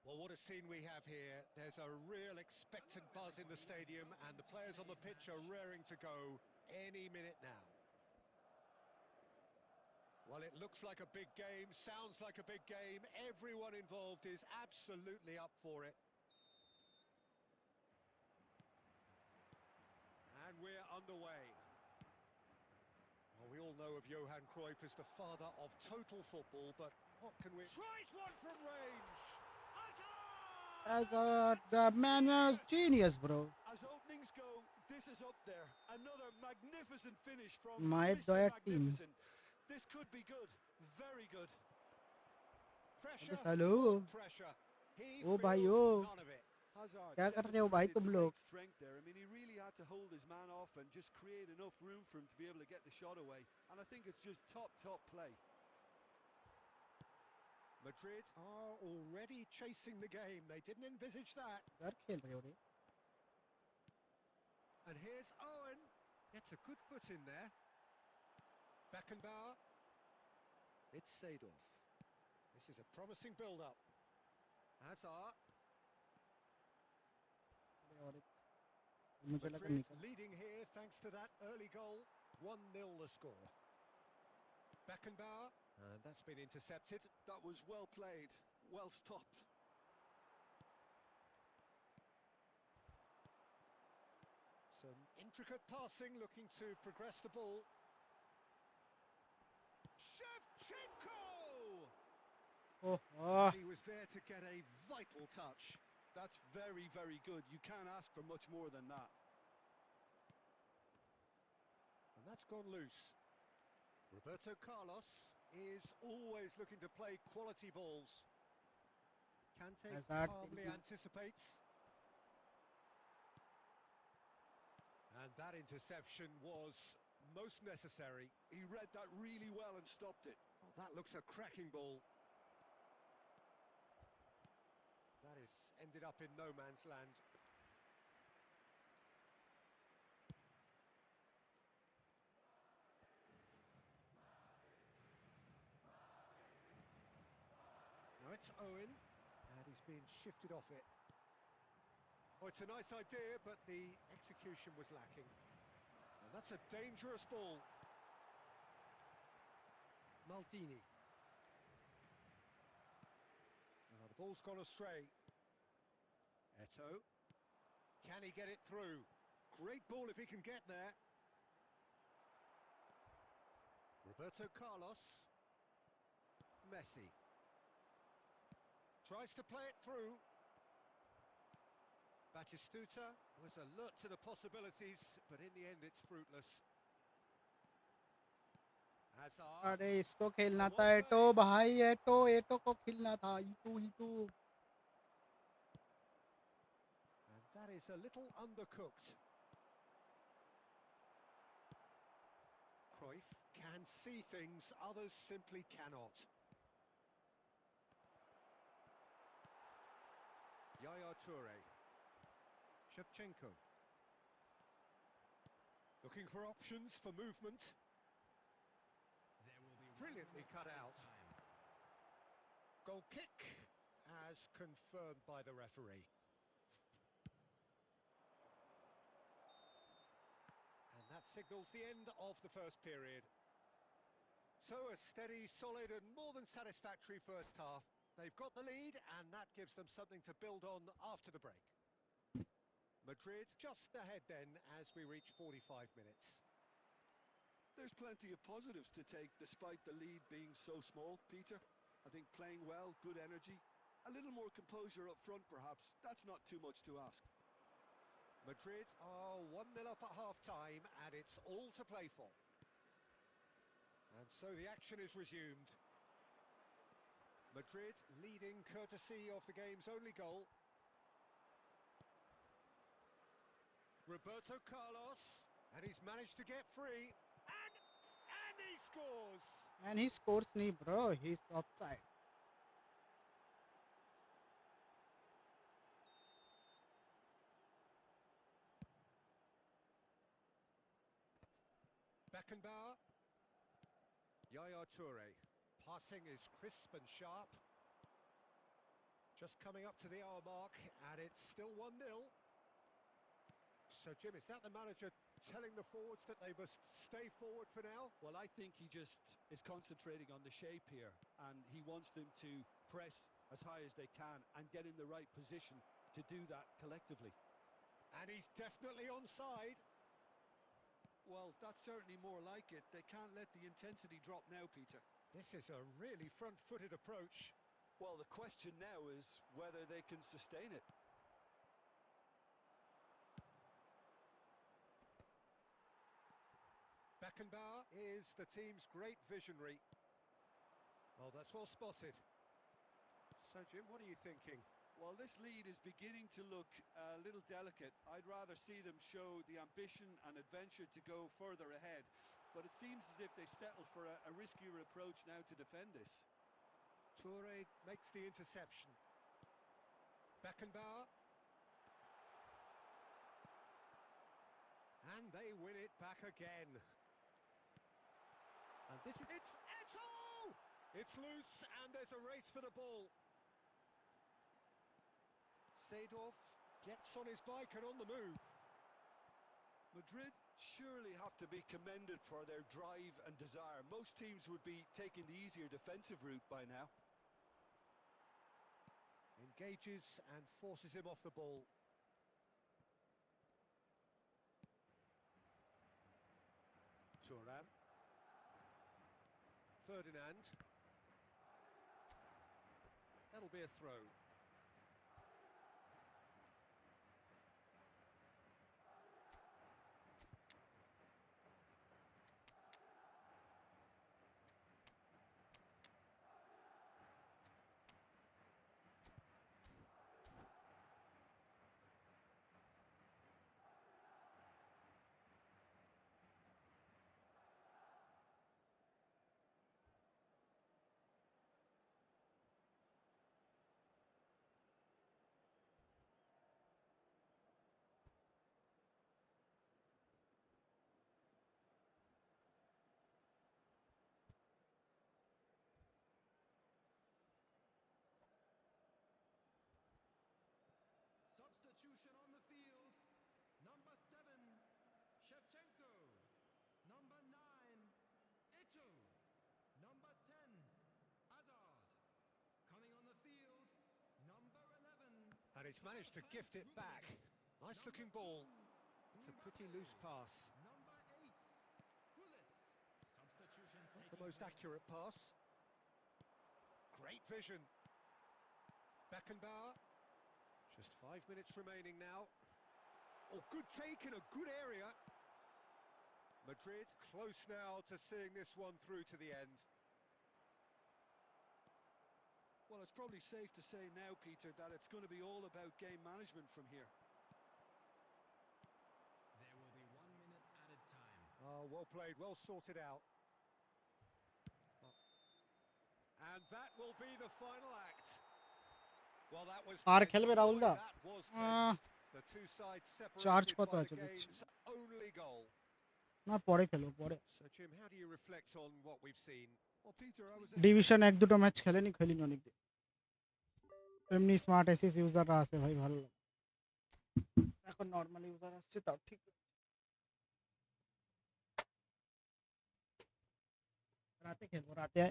[SPEAKER 3] Well, what a scene we have here. There's a real expectant buzz in the stadium and the players on the pitch are raring to go any minute now. Well, it looks like a big game, sounds like a big game. Everyone involved is absolutely up for it. And we're underway. Well, we all know of Johan Cruyff as the father of total football, but what can we... Tries one from range!
[SPEAKER 1] as the man was genius bro
[SPEAKER 2] As openings go, this is up there. Another magnificent finish from
[SPEAKER 1] My
[SPEAKER 2] Mr.
[SPEAKER 1] Doya team.
[SPEAKER 2] Magnificent. This could be good, very good.
[SPEAKER 3] Pressure,
[SPEAKER 1] सालो
[SPEAKER 3] pressure. He
[SPEAKER 1] ओ भाई
[SPEAKER 3] feels
[SPEAKER 1] O
[SPEAKER 3] none of it.
[SPEAKER 2] Hazard
[SPEAKER 1] क्या कर रहे हो भाई
[SPEAKER 2] demonstrated
[SPEAKER 1] तुम
[SPEAKER 2] great
[SPEAKER 1] लोग
[SPEAKER 2] strength there. I mean, he really had to hold his man off and just create enough room for him to be able to get the shot away. And I think it's just top play.
[SPEAKER 3] Madrid are already chasing the game. They didn't envisage that.
[SPEAKER 1] यार खेल रहे हो रे
[SPEAKER 3] And here's Owen. Gets a good foot in there. Beckenbauer. It's Seedorf. This is a promising build-up. Hazard.
[SPEAKER 1] और मुझे लगा
[SPEAKER 3] Madrid
[SPEAKER 1] निकल
[SPEAKER 3] leading here thanks to that early goal. 1-0 the score. Beckenbauer. And that's been intercepted.
[SPEAKER 2] That was well played, well stopped.
[SPEAKER 3] Some intricate passing, looking to progress the ball. Shevchenko!
[SPEAKER 1] Oh
[SPEAKER 3] He was there to get a vital touch.
[SPEAKER 2] That's very good. You can't ask for much more than that.
[SPEAKER 3] And that's gone loose. Roberto Carlos is always looking to play quality balls. Kante
[SPEAKER 1] Hazard
[SPEAKER 3] calmly
[SPEAKER 1] thinking.
[SPEAKER 3] anticipates. And that interception was most necessary.
[SPEAKER 2] He read that really well and stopped it.
[SPEAKER 3] Oh, that looks a cracking ball. That is ended up in no man's land. Now it's Owen, and he's being shifted off it. Oh, it's a nice idea, but the execution was lacking. And that's a dangerous ball. Maldini. Oh, the ball's gone astray. Eto'o. Can he get it through? Great ball if he can get there. Roberto Carlos. Messi. Tries to play it through. Batistuta was alert to the possibilities, but in the end it's fruitless. Hazard.
[SPEAKER 1] अरे इसको खेलना था एटो भाई, एटो एटो को खेलना था, इटू
[SPEAKER 3] And that is a little undercooked. Cruyff can see things others simply cannot. Yaya Toure. Shevchenko. Looking for options for movement.
[SPEAKER 4] There will be
[SPEAKER 3] Brilliantly cut out.
[SPEAKER 4] time.
[SPEAKER 3] Goal kick as confirmed by the referee. And that signals the end of the first period. So a steady, solid and more than satisfactory first half. They've got the lead and that gives them something to build on after the break. Madrid just ahead then as we reach 45 minutes.
[SPEAKER 2] There's plenty of positives to take despite the lead being so small, Peter. I think playing well, good energy, a little more composure up front perhaps. That's not too much to ask.
[SPEAKER 3] Madrid are 1-0 up at half-time and it's all to play for. And so the action is resumed. Madrid leading courtesy of the game's only goal. Roberto Carlos, and he's managed to get free, and he scores!
[SPEAKER 1] and he scores नहीं bro, he's offside.
[SPEAKER 3] Beckenbauer. Yaya Toure. Passing is crisp and sharp. Just coming up to the hour mark, and it's still 1-0. So, Jim, is that the manager telling the forwards that they must stay forward for now?
[SPEAKER 2] Well, I think he just is concentrating on the shape here, and he wants them to press as high as they can and get in the right position to do that collectively.
[SPEAKER 3] And he's definitely onside.
[SPEAKER 2] Well, that's certainly more like it. They can't let the intensity drop now, Peter.
[SPEAKER 3] This is a really front-footed approach.
[SPEAKER 2] Well, the question now is whether they can sustain it.
[SPEAKER 3] Beckenbauer is the team's great visionary. Oh, that's well spotted. So, Jim, what are you thinking?
[SPEAKER 2] Well, this lead is beginning to look a little delicate. I'd rather see them show the ambition and adventure to go further ahead. But it seems as if they settle for a riskier approach now to defend this.
[SPEAKER 3] Toure makes the interception. Beckenbauer. And they win it back again. And it's Eto'o! It's loose and there's a race for the ball. Seedorf gets on his bike and on the move.
[SPEAKER 2] Madrid surely have to be commended for their drive and desire. Most teams would be taking the easier defensive route by now.
[SPEAKER 3] Engages and forces him off the ball. Thuram. Ferdinand. That'll be a throw. he's managed to gift it back. Nice looking ball. It's a pretty loose pass.
[SPEAKER 4] Number 8, Bullet. Substitutions
[SPEAKER 3] Not the
[SPEAKER 4] taking
[SPEAKER 3] most
[SPEAKER 4] place.
[SPEAKER 3] accurate pass. Great vision. Beckenbauer. Just 5 minutes remaining now. Oh, good take in a good area. Madrid close now to seeing this one through to the end.
[SPEAKER 2] Well, it's probably safe to say now, Peter, that it's going to be all about game management from here.
[SPEAKER 4] There will be 1 minute added time.
[SPEAKER 3] Oh, well played, well sorted out. And that will be the final act. Well, that was
[SPEAKER 1] আর
[SPEAKER 3] tense.
[SPEAKER 1] খেলবে
[SPEAKER 3] Boy,
[SPEAKER 1] Rahul দা
[SPEAKER 3] that was tense. The two sides
[SPEAKER 1] charge
[SPEAKER 3] separated
[SPEAKER 1] কত
[SPEAKER 3] by
[SPEAKER 1] আছে
[SPEAKER 3] the
[SPEAKER 1] দেখছি
[SPEAKER 3] game's only goal.
[SPEAKER 1] না পরে খেলো পরে
[SPEAKER 3] So, Jim, how do you reflect on what we've seen?
[SPEAKER 2] Well, Peter, I was
[SPEAKER 1] division এক দুটো ম্যাচ খেলেনি অনেকদিন এমনি স্মার্ট এসিস ইউজাররা আছে ভাই ভালো লাগে এখন নরমাল ইউজার আসছে তাও ঠিক রাতে খেলবো রাতে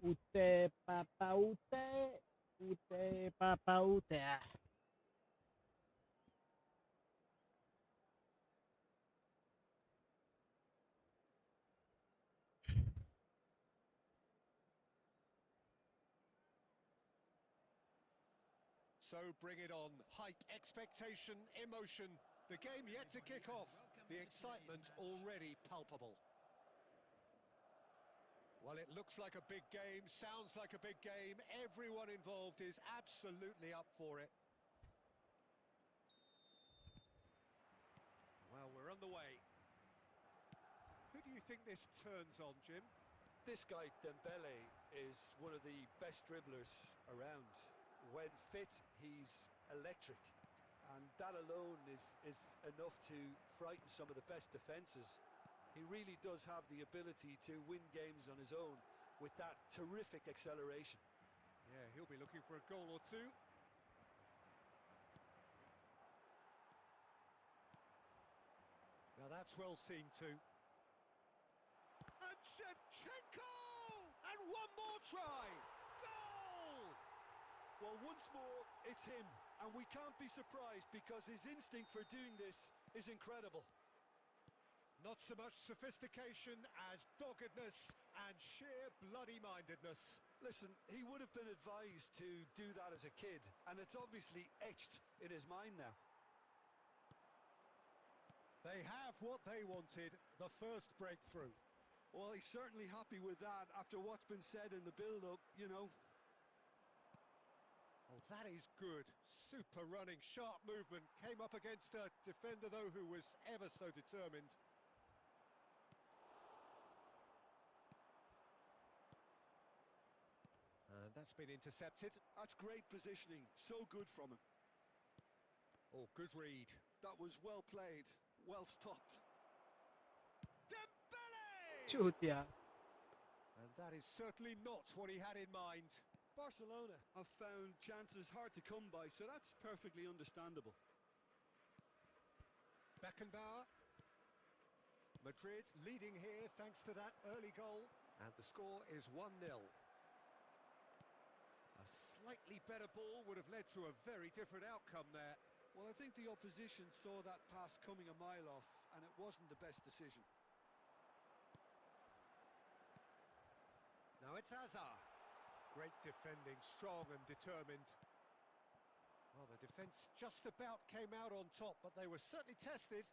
[SPEAKER 1] Ute papa ute ute papa ute
[SPEAKER 3] So bring it on. Hype, expectation, emotion. The game yet to kick off. The excitement already palpable. Well, it looks like a big game, sounds like a big game. Everyone involved is absolutely up for it. Well, we're on the way. Who do you think this turns on, Jim?
[SPEAKER 2] This guy, Dembele, is one of the best dribblers around. When fit, he's electric. And that alone is enough to frighten some of the best defences. He really does have the ability to win games on his own with that terrific acceleration.
[SPEAKER 3] Yeah, he'll be looking for a goal or two. Now that's well seen too. And Shevchenko! And one more try! Goal!
[SPEAKER 2] Well, once more, it's him. And we can't be surprised because his instinct for doing this is incredible.
[SPEAKER 3] Not so much sophistication as doggedness and sheer bloody-mindedness.
[SPEAKER 2] Listen, he would have been advised to do that as a kid, and it's obviously etched in his mind now.
[SPEAKER 3] They have what they wanted, the first breakthrough.
[SPEAKER 2] Well, he's certainly happy with that after what's been said in the build-up, you know.
[SPEAKER 3] Oh, that is good. Super running, sharp movement. Came up against a defender, though, who was ever so determined. And that's been intercepted.
[SPEAKER 2] That's great positioning. So good from him.
[SPEAKER 3] Oh, good read.
[SPEAKER 2] That was well played. Well stopped.
[SPEAKER 3] Dembele!
[SPEAKER 1] चूतिया.
[SPEAKER 3] And that is certainly not what he had in mind.
[SPEAKER 2] Barcelona have found chances hard to come by, so that's perfectly understandable.
[SPEAKER 3] Beckenbauer. Madrid leading here thanks to that early goal. And the score is 1-0. A slightly better ball would have led to a very different outcome there.
[SPEAKER 2] Well, I think the opposition saw that pass coming a mile off, and it wasn't the best decision.
[SPEAKER 3] Now it's Hazard. Great defending, strong and determined. Well, the defence just about came out on top, but they were certainly tested.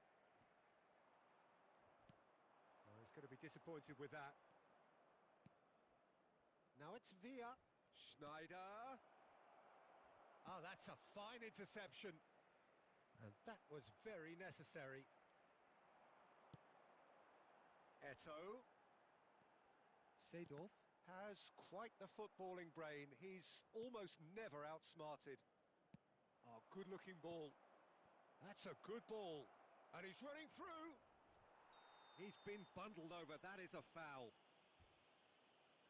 [SPEAKER 3] Well, he's going to be disappointed with that. Now it's Villa. Schneider. Oh, that's a fine interception. And that was very necessary. Eto'o. Seedorf has quite the footballing brain. He's almost never outsmarted. Oh, good-looking ball. That's a good ball. And he's running through. He's been bundled over. That is a foul.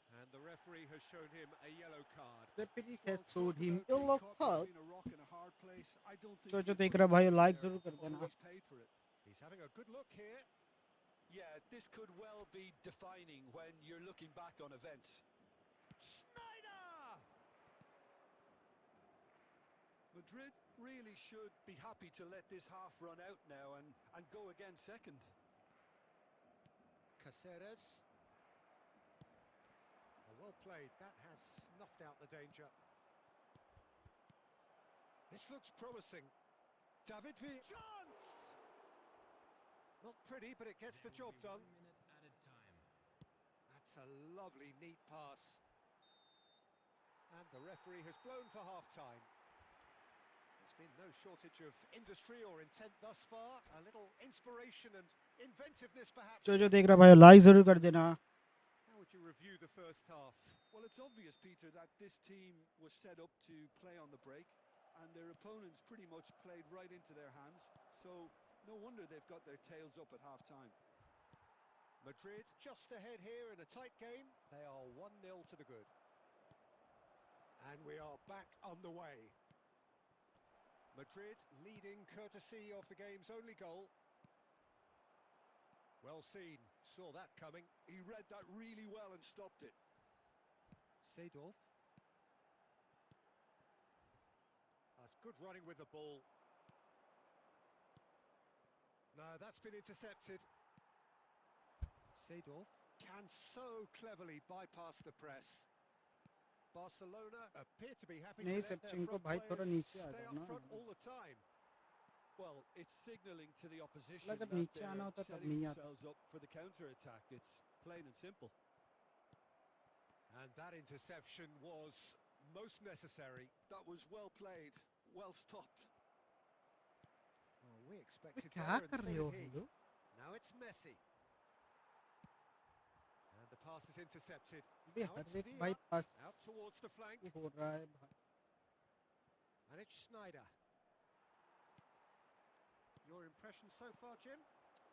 [SPEAKER 3] And the referee has shown him a yellow card.
[SPEAKER 1] Referee
[SPEAKER 2] Well,
[SPEAKER 1] said showed
[SPEAKER 2] talk
[SPEAKER 1] him
[SPEAKER 2] about
[SPEAKER 1] a
[SPEAKER 2] being
[SPEAKER 1] look
[SPEAKER 2] caught
[SPEAKER 1] hard.
[SPEAKER 2] between a rock and a hard place. I don't think
[SPEAKER 1] जो
[SPEAKER 2] he
[SPEAKER 1] देख
[SPEAKER 2] put
[SPEAKER 1] रहा
[SPEAKER 2] his
[SPEAKER 1] भाई
[SPEAKER 2] chance
[SPEAKER 1] like
[SPEAKER 2] there,
[SPEAKER 1] जरूर कर देना.
[SPEAKER 2] although he's paid for it.
[SPEAKER 3] He's having a good look here.
[SPEAKER 2] Yeah, this could well be defining when you're looking back on events.
[SPEAKER 3] Schneider!
[SPEAKER 2] Madrid really should be happy to let this half run out now and go again second.
[SPEAKER 3] Caceres. Oh, well played. That has snuffed out the danger. This looks promising. David Villa. Chance! Not pretty, but it gets the job done.
[SPEAKER 4] 1 minute added time.
[SPEAKER 3] That's a lovely, neat pass. And the referee has blown for half-time. There's been no shortage of industry or intent thus far. A little inspiration and inventiveness, perhaps.
[SPEAKER 1] जो देख रहा भाई like जरूर कर देना.
[SPEAKER 3] How would you review the first half?
[SPEAKER 2] Well, it's obvious, Peter, that this team was set up to play on the break, and their opponents pretty much played right into their hands, so no wonder they've got their tails up at half-time.
[SPEAKER 3] Madrid just ahead here in a tight game. They are 1-0 to the good. And we are back underway. Madrid leading courtesy of the game's only goal. Well seen, saw that coming.
[SPEAKER 2] He read that really well and stopped it.
[SPEAKER 3] Seedorf. That's good running with the ball. No, that's been intercepted. Seedorf can so cleverly bypass the press. Barcelona appear to be happy to
[SPEAKER 1] नहीं
[SPEAKER 3] let their
[SPEAKER 1] Shevchenko
[SPEAKER 3] front
[SPEAKER 1] भाई थोड़ा
[SPEAKER 3] players
[SPEAKER 1] नीचे आ
[SPEAKER 3] stay
[SPEAKER 1] जाओ
[SPEAKER 3] up
[SPEAKER 1] ना.
[SPEAKER 3] front all the time.
[SPEAKER 2] Well, it's signalling to the opposition
[SPEAKER 1] मतलब
[SPEAKER 2] that
[SPEAKER 1] जब नीचे
[SPEAKER 2] they're
[SPEAKER 1] आना होता तब
[SPEAKER 2] setting
[SPEAKER 1] नहीं आता.
[SPEAKER 2] themselves up for the counter-attack. It's plain and simple.
[SPEAKER 3] And that interception was most necessary.
[SPEAKER 2] That was well played, well stopped.
[SPEAKER 3] Oh, we expected
[SPEAKER 1] क्या
[SPEAKER 3] better, and
[SPEAKER 1] कर
[SPEAKER 3] so
[SPEAKER 1] रहे
[SPEAKER 3] did
[SPEAKER 1] हो
[SPEAKER 3] he.
[SPEAKER 1] भाई?
[SPEAKER 3] Now it's Messi. And the pass is intercepted.
[SPEAKER 1] अबे
[SPEAKER 3] Now
[SPEAKER 1] her
[SPEAKER 3] it's
[SPEAKER 1] एक
[SPEAKER 3] Villa
[SPEAKER 1] भाई पास
[SPEAKER 3] out towards the flank.
[SPEAKER 1] हो रहा है भाई.
[SPEAKER 3] And it's Schneider. Your impression so far, Jim?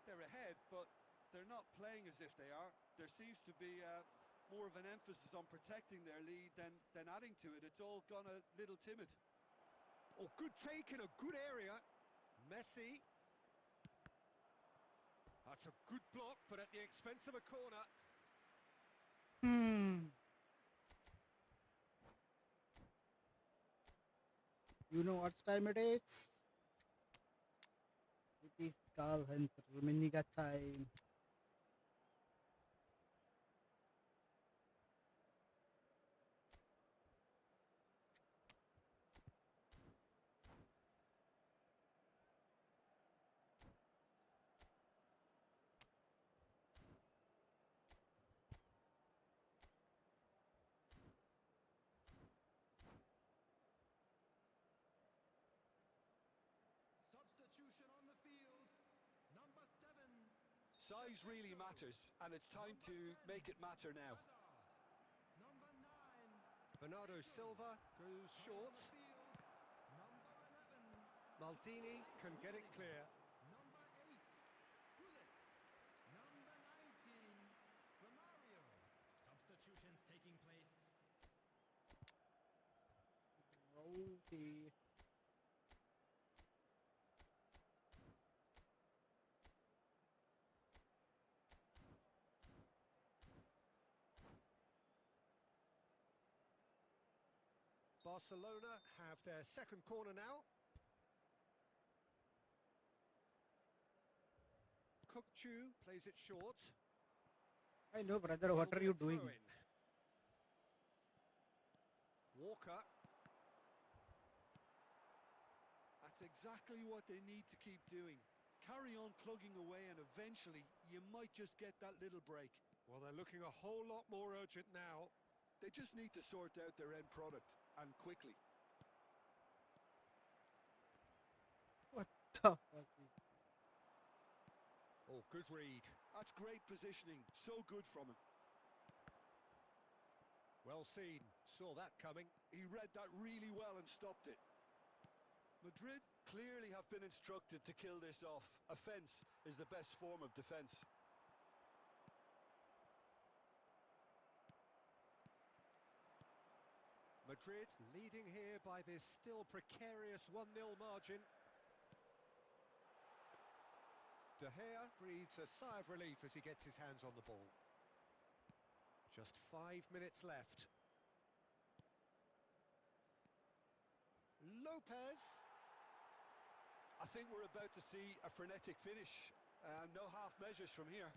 [SPEAKER 2] They're ahead, but they're not playing as if they are. There seems to be more of an emphasis on protecting their lead than adding to it. It's all gone a little timid.
[SPEAKER 3] Oh, good take in a good area. Messi. That's a good block, but at the expense of a corner.
[SPEAKER 1] You know what time it is? It is Carl Hunter. Rummenigge time.
[SPEAKER 4] Substitution on the field. Number 7.
[SPEAKER 2] Size really matters, and it's time to make it matter now.
[SPEAKER 4] Hazard. Number 9.
[SPEAKER 3] Bernardo Silva goes short.
[SPEAKER 4] On the field. Number 11.
[SPEAKER 3] Maldini can get it clear.
[SPEAKER 4] Number 8. Gullit. Number 19. Romario. Substitutions taking place.
[SPEAKER 1] Okay.
[SPEAKER 3] Barcelona have their second corner now. Kukchu plays it short.
[SPEAKER 1] I know, brother. What
[SPEAKER 3] It'll
[SPEAKER 1] are
[SPEAKER 3] be
[SPEAKER 1] you
[SPEAKER 3] a
[SPEAKER 1] doing?
[SPEAKER 3] throw-in. Walker.
[SPEAKER 2] That's exactly what they need to keep doing. Carry on plugging away, and eventually you might just get that little break.
[SPEAKER 3] Well, they're looking a whole lot more urgent now.
[SPEAKER 2] They just need to sort out their end product, and quickly.
[SPEAKER 1] What the fuck is
[SPEAKER 3] Oh, good read.
[SPEAKER 2] That's great positioning, so good from him.
[SPEAKER 3] Well seen. Saw that coming.
[SPEAKER 2] He read that really well and stopped it. Madrid clearly have been instructed to kill this off. Offence is the best form of defence.
[SPEAKER 3] Madrid leading here by this still precarious 1-0 margin. De Gea breathes a sigh of relief as he gets his hands on the ball. Just 5 minutes left. Lopez.
[SPEAKER 2] I think we're about to see a frenetic finish. No half measures from here.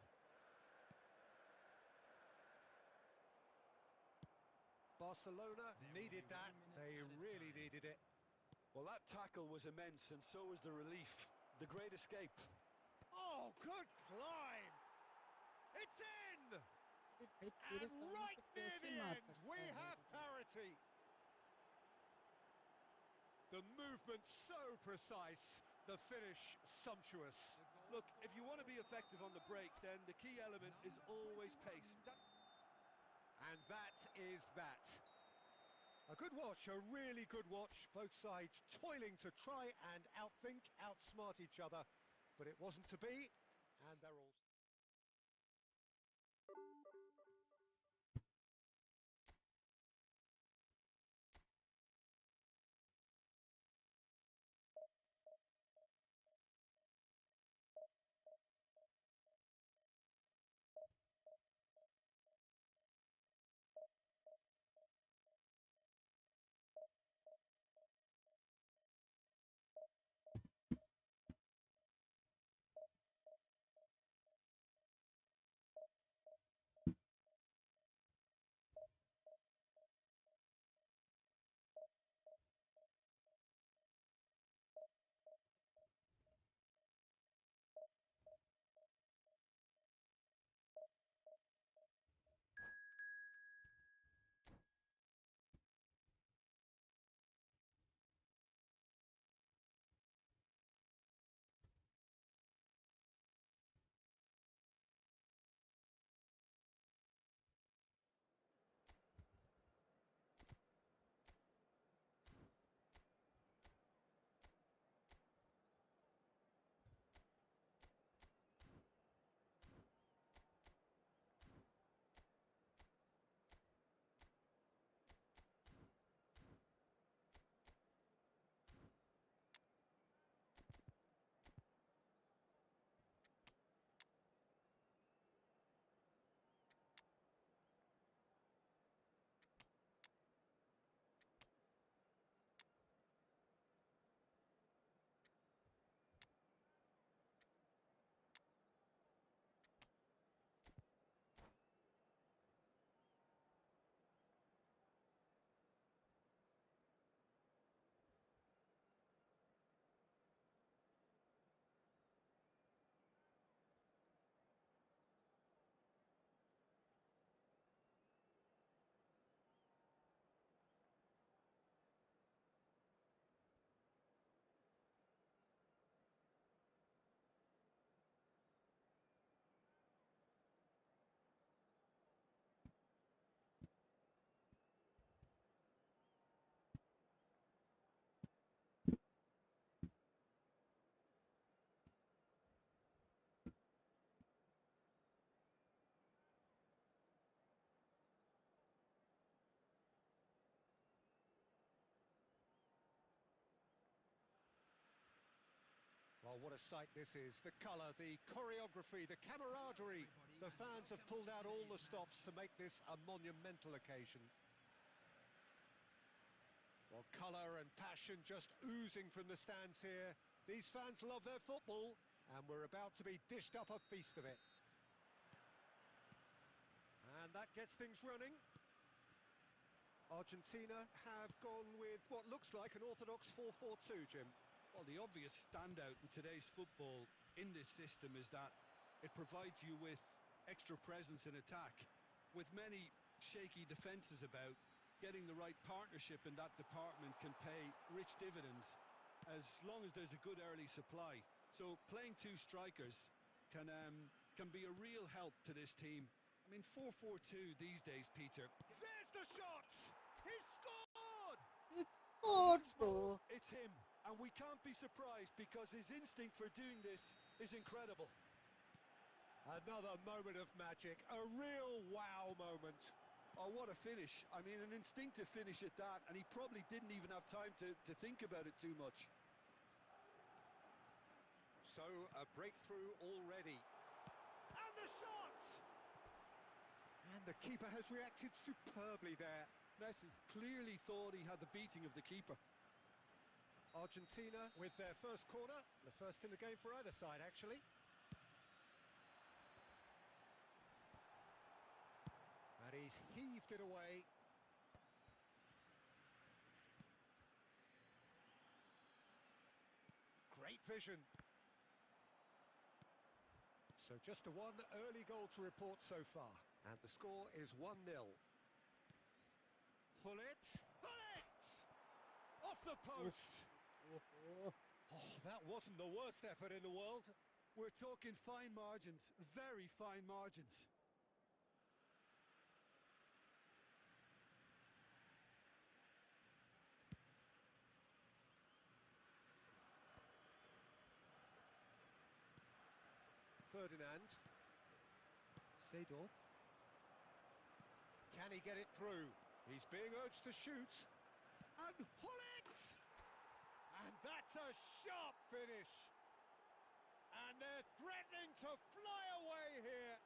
[SPEAKER 3] Barcelona needed that. They really needed it.
[SPEAKER 2] Well, that tackle was immense, and so was the relief. The great escape.
[SPEAKER 3] Oh, good climb! It's in!
[SPEAKER 1] भाई तेरे
[SPEAKER 3] And
[SPEAKER 1] सामने
[SPEAKER 3] right
[SPEAKER 1] से
[SPEAKER 3] near
[SPEAKER 1] कैसे
[SPEAKER 3] the
[SPEAKER 1] मार
[SPEAKER 3] end,
[SPEAKER 1] सकता
[SPEAKER 3] we
[SPEAKER 1] है
[SPEAKER 3] have
[SPEAKER 1] ये?
[SPEAKER 3] parity. The movement so precise, the finish sumptuous.
[SPEAKER 2] Look, if you want to be effective on the break, then the key element is always pace.
[SPEAKER 3] And that is that. A good watch, a really good watch. Both sides toiling to try and outthink, outsmart each other. But it wasn't to be, and they're all... Well, what a sight this is. The colour, the choreography, the camaraderie. The fans have pulled out all the stops to make this a monumental occasion. Well, colour and passion just oozing from the stands here. These fans love their football, and we're about to be dished up a feast of it. And that gets things running. Argentina have gone with what looks like an orthodox 4-4-2, Jim.
[SPEAKER 2] Well, the obvious standout in today's football in this system is that it provides you with extra presence in attack. With many shaky defences about, getting the right partnership in that department can pay rich dividends as long as there's a good early supply. So playing two strikers can be a real help to this team. I mean, 4-4-2 these days, Peter.
[SPEAKER 3] There's the shot! He scored!
[SPEAKER 1] It's good,
[SPEAKER 2] Once
[SPEAKER 1] bro.
[SPEAKER 2] more, it's him, and we can't be surprised because his instinct for doing this is incredible.
[SPEAKER 3] Another moment of magic, a real wow moment.
[SPEAKER 2] Oh, what a finish. I mean, an instinctive finish at that, and he probably didn't even have time to think about it too much.
[SPEAKER 3] So, a breakthrough already. And the shot! And the keeper has reacted superbly there.
[SPEAKER 2] Messi clearly thought he had the beating of the keeper.
[SPEAKER 3] Argentina with their first corner, the first in the game for either side, actually. And he's heaved it away. Great vision. So just the one early goal to report so far. And the score is 1-0. Hullet! Hullet! Off the post! Oh, that wasn't the worst effort in the world.
[SPEAKER 2] We're talking fine margins, very fine margins.
[SPEAKER 3] Ferdinand. Seedorf. Can he get it through? He's being urged to shoot. And Hullet! And that's a sharp finish. And they're threatening to fly away here.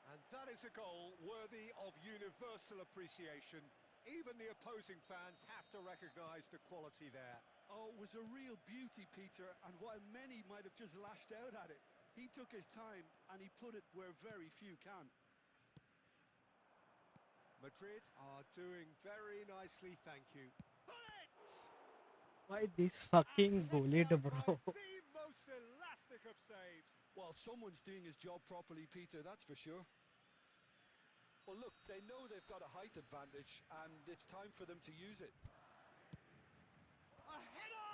[SPEAKER 3] And that is a goal worthy of universal appreciation. Even the opposing fans have to recognise the quality there.
[SPEAKER 2] Oh, it was a real beauty, Peter, and while many might have just lashed out at it, he took his time and he put it where very few can.
[SPEAKER 3] Madrid are doing very nicely, thank you. Hullet!
[SPEAKER 1] Why this fucking goalie, bro?
[SPEAKER 3] The most elastic of saves.
[SPEAKER 2] Well, someone's doing his job properly, Peter, that's for sure. Well, look, they know they've got a height advantage, and it's time for them to use it.
[SPEAKER 3] A header!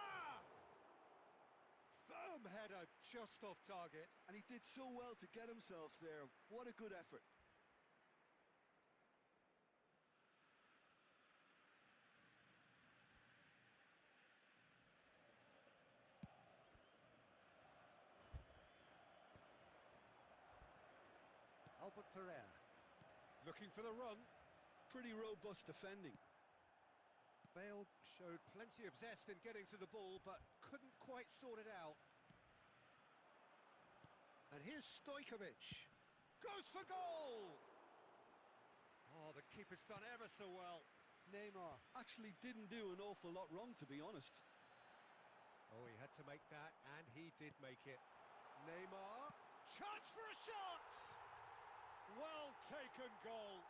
[SPEAKER 3] Firm header just off target.
[SPEAKER 2] And he did so well to get himself there. What a good effort.
[SPEAKER 3] Albert Ferrer. Looking for the run.
[SPEAKER 2] Pretty robust defending.
[SPEAKER 3] Bale showed plenty of zest in getting to the ball, but couldn't quite sort it out. And here's Stojkovic. Goes for goal! Oh, the keeper's done ever so well.
[SPEAKER 2] Neymar actually didn't do an awful lot wrong, to be honest.
[SPEAKER 3] Oh, he had to make that, and he did make it. Neymar. Chance for a shot! Well taken goal.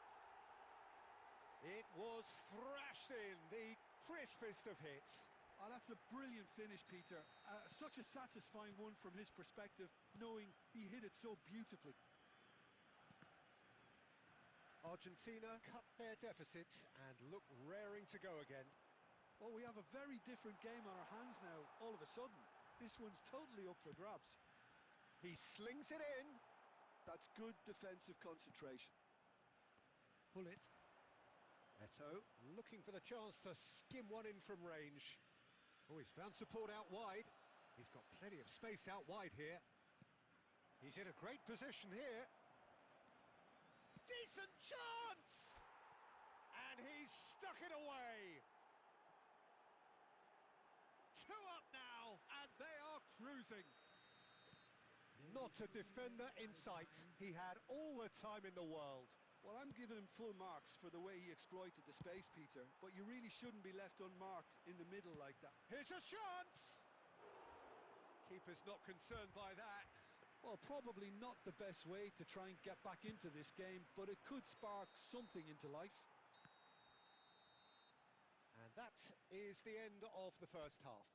[SPEAKER 3] It was thrashed in, the crispest of hits.
[SPEAKER 2] Oh, that's a brilliant finish, Peter. Such a satisfying one from his perspective, knowing he hit it so beautifully.
[SPEAKER 3] Argentina cut their deficit and look raring to go again.
[SPEAKER 2] Well, we have a very different game on our hands now, all of a sudden. This one's totally up for grabs.
[SPEAKER 3] He slings it in.
[SPEAKER 2] That's good defensive concentration.
[SPEAKER 3] Hullet. Eto looking for the chance to skim one in from range. Oh, he's found support out wide. He's got plenty of space out wide here. He's in a great position here. Decent chance! And he's stuck it away. 2 up now, and they are cruising. Not a defender in sight. He had all the time in the world.
[SPEAKER 2] Well, I'm giving him full marks for the way he exploited the space, Peter, but you really shouldn't be left unmarked in the middle like that.
[SPEAKER 3] Here's a chance! Keeper's not concerned by that.
[SPEAKER 2] Well, probably not the best way to try and get back into this game, but it could spark something into life.
[SPEAKER 3] And that is the end of the first half.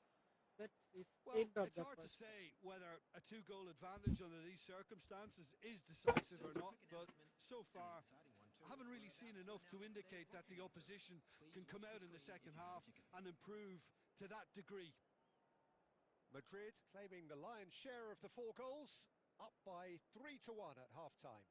[SPEAKER 1] That is
[SPEAKER 2] Well,
[SPEAKER 1] end of
[SPEAKER 2] it's
[SPEAKER 1] the
[SPEAKER 2] hard to
[SPEAKER 1] first.
[SPEAKER 2] say whether a two-goal advantage under these circumstances is decisive or not, but so far, I haven't really seen enough to indicate that the opposition can come out in the second half and improve to that degree.
[SPEAKER 3] Madrid claiming the lion's share of the 4 goals, up by 3-1 at half-time.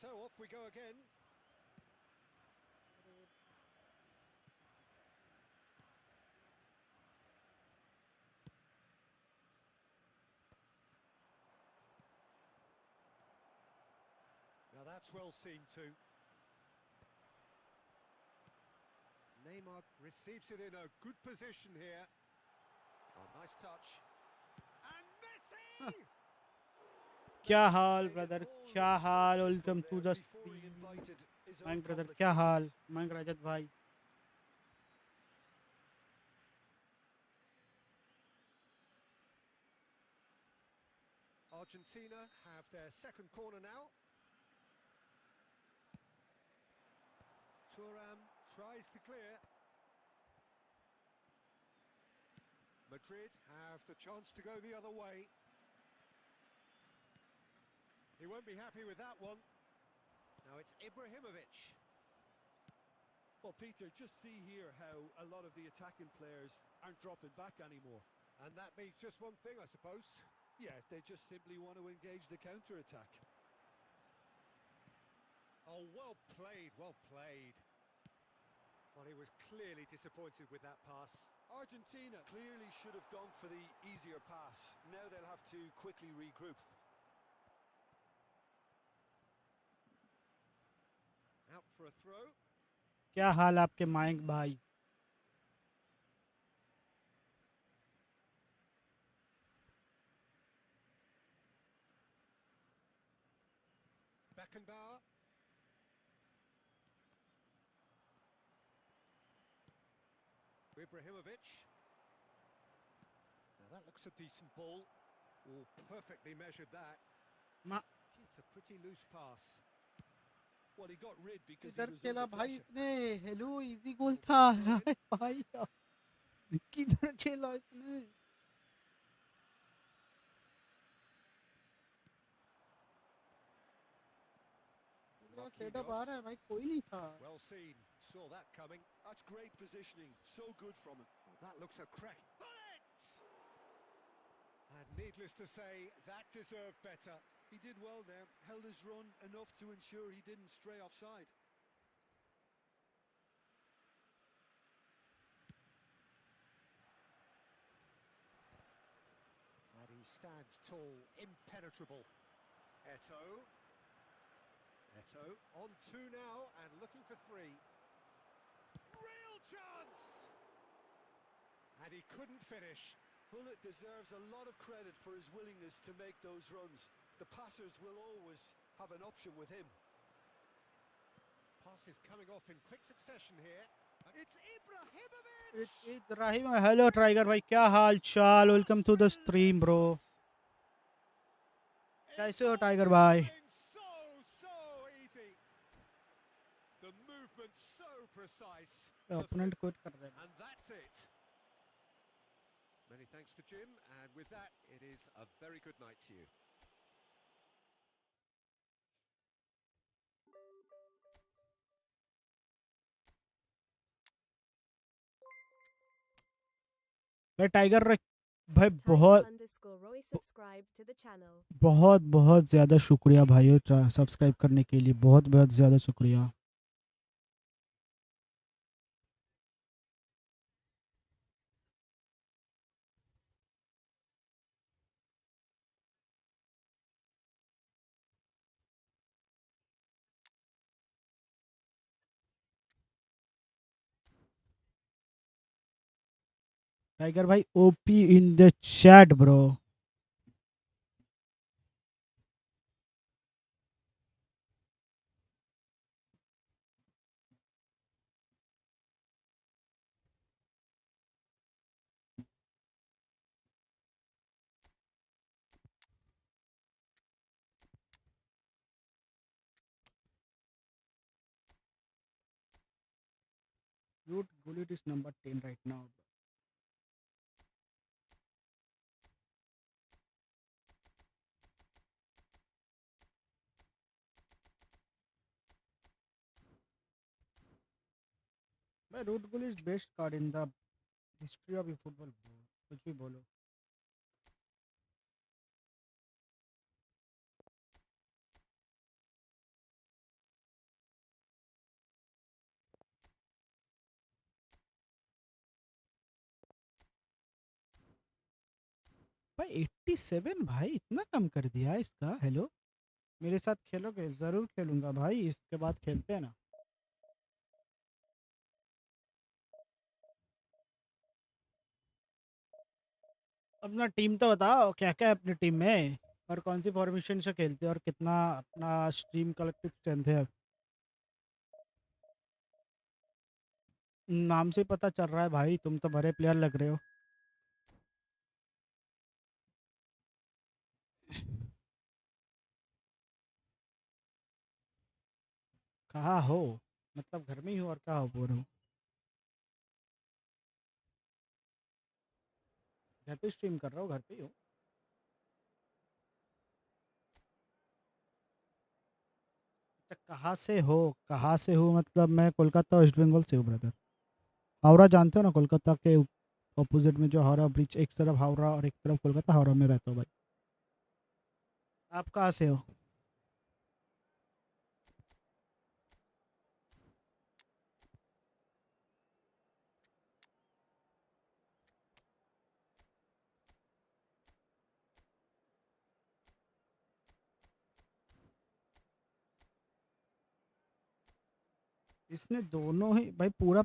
[SPEAKER 3] So off we go again. Now that's well seen too. Neymar receives it in a good position here. Oh, nice touch. And Messi!
[SPEAKER 1] क्या हाल brother, क्या हाल? Welcome to the Mayank brother, क्या हाल? मयंक रजत भाई,
[SPEAKER 3] Argentina have their second corner now. Thuram tries to clear. Madrid have the chance to go the other way. He won't be happy with that one. Now it's Ibrahimovic.
[SPEAKER 2] Well, Peter, just see here how a lot of the attacking players aren't dropping back anymore.
[SPEAKER 3] And that means just one thing, I suppose.
[SPEAKER 2] Yeah, they just simply want to engage the counter-attack.
[SPEAKER 3] Oh, well played, well played. Well, he was clearly disappointed with that pass.
[SPEAKER 2] Argentina clearly should have gone for the easier pass. Now they'll have to quickly regroup.
[SPEAKER 3] Out for a throw.
[SPEAKER 1] क्या हाल आपके मयंक भाई?
[SPEAKER 3] Beckenbauer. Ibrahimovic. Now that looks a decent ball. Oh, perfectly measured that.
[SPEAKER 1] Ma
[SPEAKER 3] It's a pretty loose pass.
[SPEAKER 2] Well, he got rid because he
[SPEAKER 1] किधर
[SPEAKER 2] was
[SPEAKER 1] खेला
[SPEAKER 2] under
[SPEAKER 1] भाई
[SPEAKER 2] pressure.
[SPEAKER 1] इसने? Hello, easy गोल था भाई, किधर खेला इसने? सेटअप आ रहा है भाई, कोई नहीं था.
[SPEAKER 3] Well seen. Saw that coming.
[SPEAKER 2] That's great positioning. So good from him.
[SPEAKER 3] Oh, that looks a crack. Bullet! And needless to say, that deserved better.
[SPEAKER 2] He did well there. Held his run enough to ensure he didn't stray offside.
[SPEAKER 3] And he stands tall, impenetrable. Eto'o. Eto'o on 2 now and looking for 3. Real chance! And he couldn't finish.
[SPEAKER 2] Bullet deserves a lot of credit for his willingness to make those runs. The passers will always have an option with him.
[SPEAKER 3] Pass is coming off in quick succession here. It's Ibrahimovic!
[SPEAKER 1] It's Rahim. Hello Tiger भाई, क्या हाल चाल? Welcome to the stream bro. कैसे हो tiger भाई?
[SPEAKER 3] So easy. The movement so precise.
[SPEAKER 1] Opponent quit कर रहे हैं.
[SPEAKER 3] And that's it. Many thanks to Jim, and with that, it is a very good night to you.
[SPEAKER 1] भाई tiger भाई
[SPEAKER 5] Tiger_Roy subscribe to the channel.
[SPEAKER 1] बहुत बहुत ज़्यादा शुक्रिया भाइयों सब्सक्राइब करने के लिए, बहुत बहुत ज़्यादा शुक्रिया। टाइगर भाई OP in the chat bro. Bullet is number 10 right now. भाई रूट गुल is best card in the history of football, कुछ भी बोलो। भाई 87 भाई इतना कम कर दिया इसका। हेलो, मेरे साथ खेलोगे? ज़रूर खेलूंगा भाई, इसके बाद खेलते हैं ना। अपना टीम तो बताओ, क्या क्या है अपनी टीम में, और कौन सी फॉर्मेशन से खेलते हैं, और कितना अपना स्ट्रीम कलेक्टिव स्ट्रेंथ है। नाम से पता चल रहा है भाई, तुम तो बड़े प्लेयर लग रहे हो। कहाँ हो? मतलब घर में ही हो, और कहाँ हो बोल रहा हूँ? घर पे स्ट्रीम कर रहा हूँ, घर पे ही हो। अच्छा, कहाँ से हो? कहाँ से हो मतलब मैं कोलकाता वेस्ट बंगाल से हूँ ब्रदर। हावड़ा जानते हो ना, कोलकाता के ऑपोजिट में जो हावड़ा ब्रिज, एक तरफ हावड़ा और एक तरफ कोलकाता। हावड़ा में रहता हूँ भाई। आप कहाँ से हो? इसने दोनों ही भाई पूरा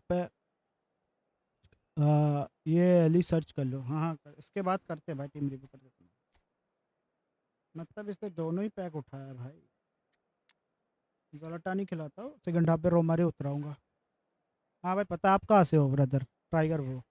[SPEAKER 1] ये एली सर्च कर लो। हाँ हाँ इसके बाद करते हैं भाई, टीम रिव्यू कर देते हैं। मतलब इसने दोनों ही पैक उठाया है भाई। ज़लाटा नहीं खिलाता हूँ, सेकंड हाफ पे रोमारी उतराऊंगा। हाँ भाई पता है। आप कहाँ से हो ब्रदर? टाइगर वो।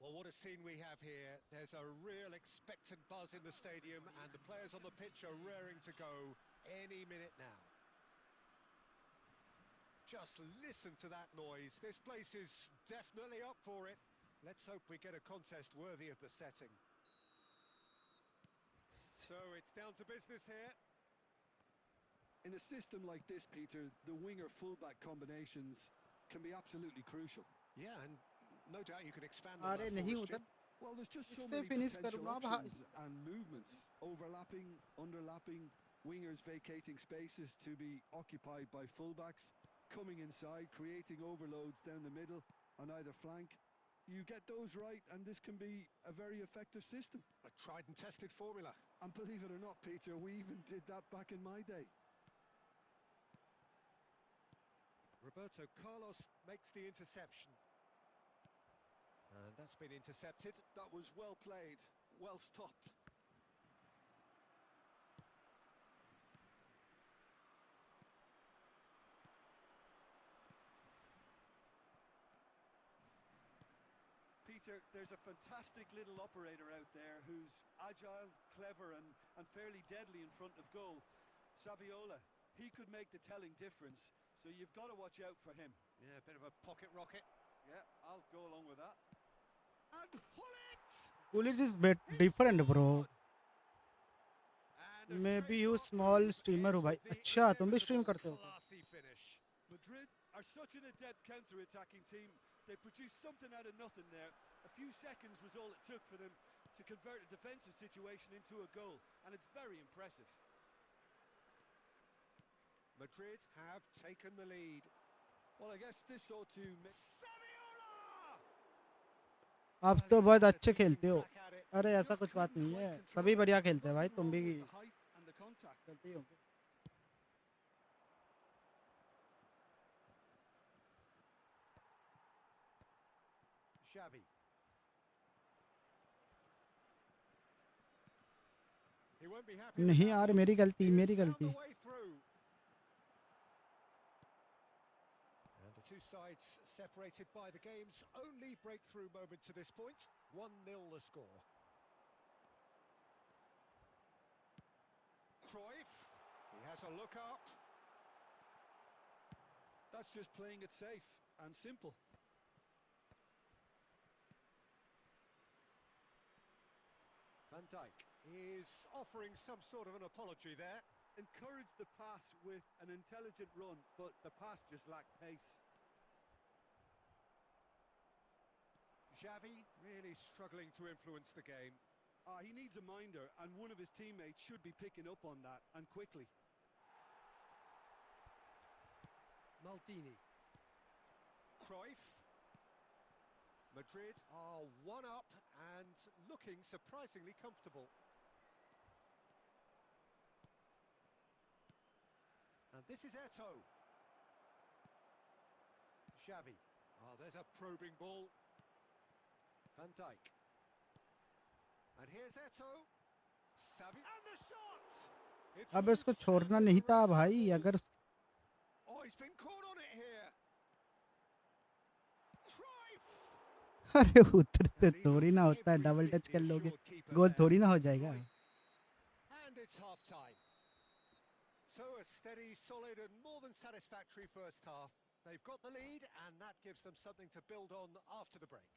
[SPEAKER 3] Well, what a scene we have here. There's a real expectant buzz in the stadium, and the players on the pitch are raring to go any minute now. Just listen to that noise. This place is definitely up for it. Let's hope we get a contest worthy of the setting. So it's down to business here.
[SPEAKER 2] In a system like this, Peter, the winger-fullback combinations can be absolutely crucial.
[SPEAKER 3] Yeah, and no doubt you can expand on
[SPEAKER 1] अरे
[SPEAKER 3] that
[SPEAKER 1] नहीं
[SPEAKER 3] for us,
[SPEAKER 1] उधर।
[SPEAKER 3] Jim.
[SPEAKER 2] Well, there's just so
[SPEAKER 1] इससे
[SPEAKER 2] many
[SPEAKER 1] finish
[SPEAKER 2] potential
[SPEAKER 1] करूँगा भाई।
[SPEAKER 2] options and movements. Overlapping, underlapping, wingers vacating spaces to be occupied by fullbacks, coming inside, creating overloads down the middle on either flank. You get those right, and this can be a very effective system.
[SPEAKER 3] A tried and tested formula.
[SPEAKER 2] And believe it or not, Peter, we even did that back in my day.
[SPEAKER 3] Roberto Carlos makes the interception. And that's been intercepted.
[SPEAKER 2] That was well played, well stopped. Peter, there's a fantastic little operator out there who's agile, clever, and fairly deadly in front of goal. Saviola, he could make the telling difference, so you've got to watch out for him.
[SPEAKER 3] Yeah, a bit of a pocket rocket.
[SPEAKER 2] Yeah, I'll go along with that.
[SPEAKER 3] And pull it!
[SPEAKER 1] Coolers is bit different, bro.
[SPEAKER 3] And a
[SPEAKER 1] मैं भी
[SPEAKER 3] great
[SPEAKER 1] हूँ
[SPEAKER 3] block
[SPEAKER 1] small
[SPEAKER 3] to
[SPEAKER 1] streamer हूँ
[SPEAKER 3] end
[SPEAKER 1] भाई.
[SPEAKER 3] the
[SPEAKER 1] अच्छा, तुम भी stream
[SPEAKER 3] inevitable
[SPEAKER 1] करते हो?
[SPEAKER 3] classy finish.
[SPEAKER 2] Madrid are such an adept counter-attacking team. They produced something out of nothing there. A few seconds was all it took for them to convert a defensive situation into a goal, and it's very impressive.
[SPEAKER 3] Madrid have taken the lead.
[SPEAKER 2] Well, I guess this ought to make...
[SPEAKER 3] Saviola!
[SPEAKER 1] आप तो बहुत अच्छे खेलते हो. अरे ऐसा
[SPEAKER 2] Just
[SPEAKER 1] कुछ बात
[SPEAKER 2] couldn't
[SPEAKER 1] नहीं
[SPEAKER 2] quite
[SPEAKER 1] है.
[SPEAKER 2] control
[SPEAKER 1] सभी
[SPEAKER 2] it.
[SPEAKER 1] बढ़िया खेलते हैं भाई.
[SPEAKER 2] Nothing
[SPEAKER 1] तुम भी
[SPEAKER 2] wrong with the height and the contact.
[SPEAKER 1] चलते ही होंगे.
[SPEAKER 3] Xavi. He won't be happy.
[SPEAKER 1] नहीं यार, मेरी गलती, मेरी
[SPEAKER 3] He's found
[SPEAKER 1] गलती.
[SPEAKER 3] the way through. And the two sides separated by the game's only breakthrough moment to this point. 1-0 the score. Cruyff. He has a look up.
[SPEAKER 2] That's just playing it safe and simple.
[SPEAKER 3] Van Dijk is offering some sort of an apology there.
[SPEAKER 2] Encouraged the pass with an intelligent run, but the pass just lacked pace.
[SPEAKER 3] Xavi really struggling to influence the game.
[SPEAKER 2] He needs a minder, and one of his teammates should be picking up on that, and quickly.
[SPEAKER 3] Maldini. Cruyff. Madrid are one up and looking surprisingly comfortable. And this is Eto'o. Xavi. Oh, there's a probing ball. Van Dijk. And here's Eto'o. Xavi. And the shot! It's
[SPEAKER 1] अब इसको
[SPEAKER 3] loose
[SPEAKER 1] छोड़ना
[SPEAKER 3] and
[SPEAKER 1] नहीं
[SPEAKER 3] it's a
[SPEAKER 1] था
[SPEAKER 3] racing
[SPEAKER 1] भाई.
[SPEAKER 3] ball.
[SPEAKER 1] अगर
[SPEAKER 3] Oh, he's been caught on it here. Cruyff!
[SPEAKER 1] अरे उधर से थोड़ी ना होता है. डबल टच कर लोगे, गोल थोड़ी ना हो जाएगा.
[SPEAKER 3] And it's half time. So a steady, solid and more than satisfactory first half. They've got the lead and that gives them something to build on after the break.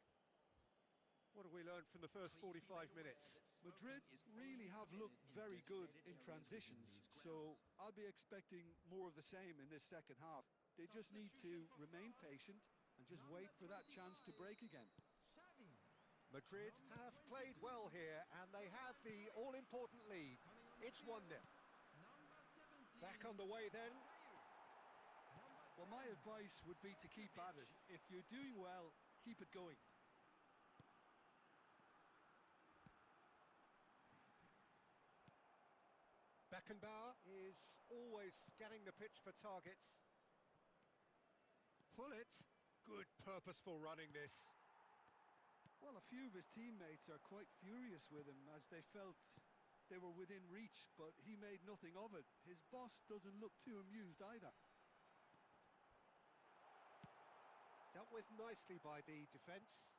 [SPEAKER 3] What have we learned from the first 45 minutes?
[SPEAKER 2] Madrid really have looked very good in transitions, so I'll be expecting more of the same in this second half. They just need to remain patient and just wait for that chance to break again.
[SPEAKER 3] Madrid have played well here and they have the all-important lead. It's 1-0. Back on the way then.
[SPEAKER 2] Well, my advice would be to keep at it. If you're doing well, keep it going.
[SPEAKER 3] Beckenbauer is always scanning the pitch for targets. Pull it. Good purposeful running this.
[SPEAKER 2] Well, a few of his teammates are quite furious with him as they felt they were within reach, but he made nothing of it. His boss doesn't look too amused either.
[SPEAKER 3] Dealt with nicely by the defence.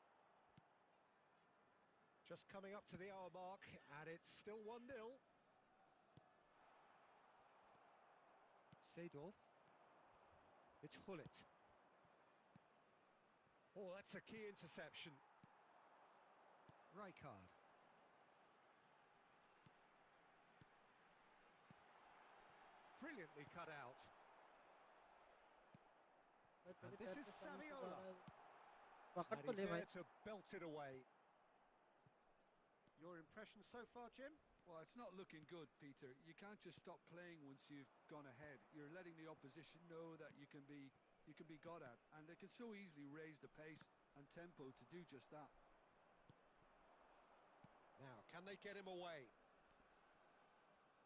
[SPEAKER 3] Just coming up to the hour mark and it's still 1-0. Seedorf. It's Hullet. Oh, that's a key interception. Rijkaard. Brilliantly cut out. And this is Saviola.
[SPEAKER 1] वक्त
[SPEAKER 3] And
[SPEAKER 1] तो
[SPEAKER 3] he's
[SPEAKER 1] ले भाई.
[SPEAKER 3] there to belt it away. Your impression so far, Jim?
[SPEAKER 2] Well, it's not looking good, Peter. You can't just stop playing once you've gone ahead. You're letting the opposition know that you can be got at, and they can so easily raise the pace and tempo to do just that.
[SPEAKER 3] Now, can they get him away?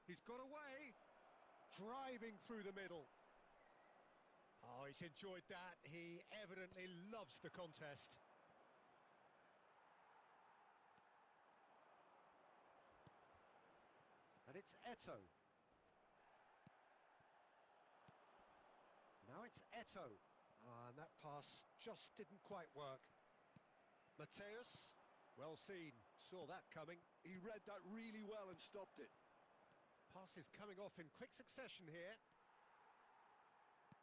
[SPEAKER 3] He's got away. Driving through the middle. Oh, he's enjoyed that. He evidently loves the contest. And it's Eto'o. Now it's Eto'o. And that pass just didn't quite work. Mateus, well seen, saw that coming.
[SPEAKER 2] He read that really well and stopped it.
[SPEAKER 3] Passes coming off in quick succession here.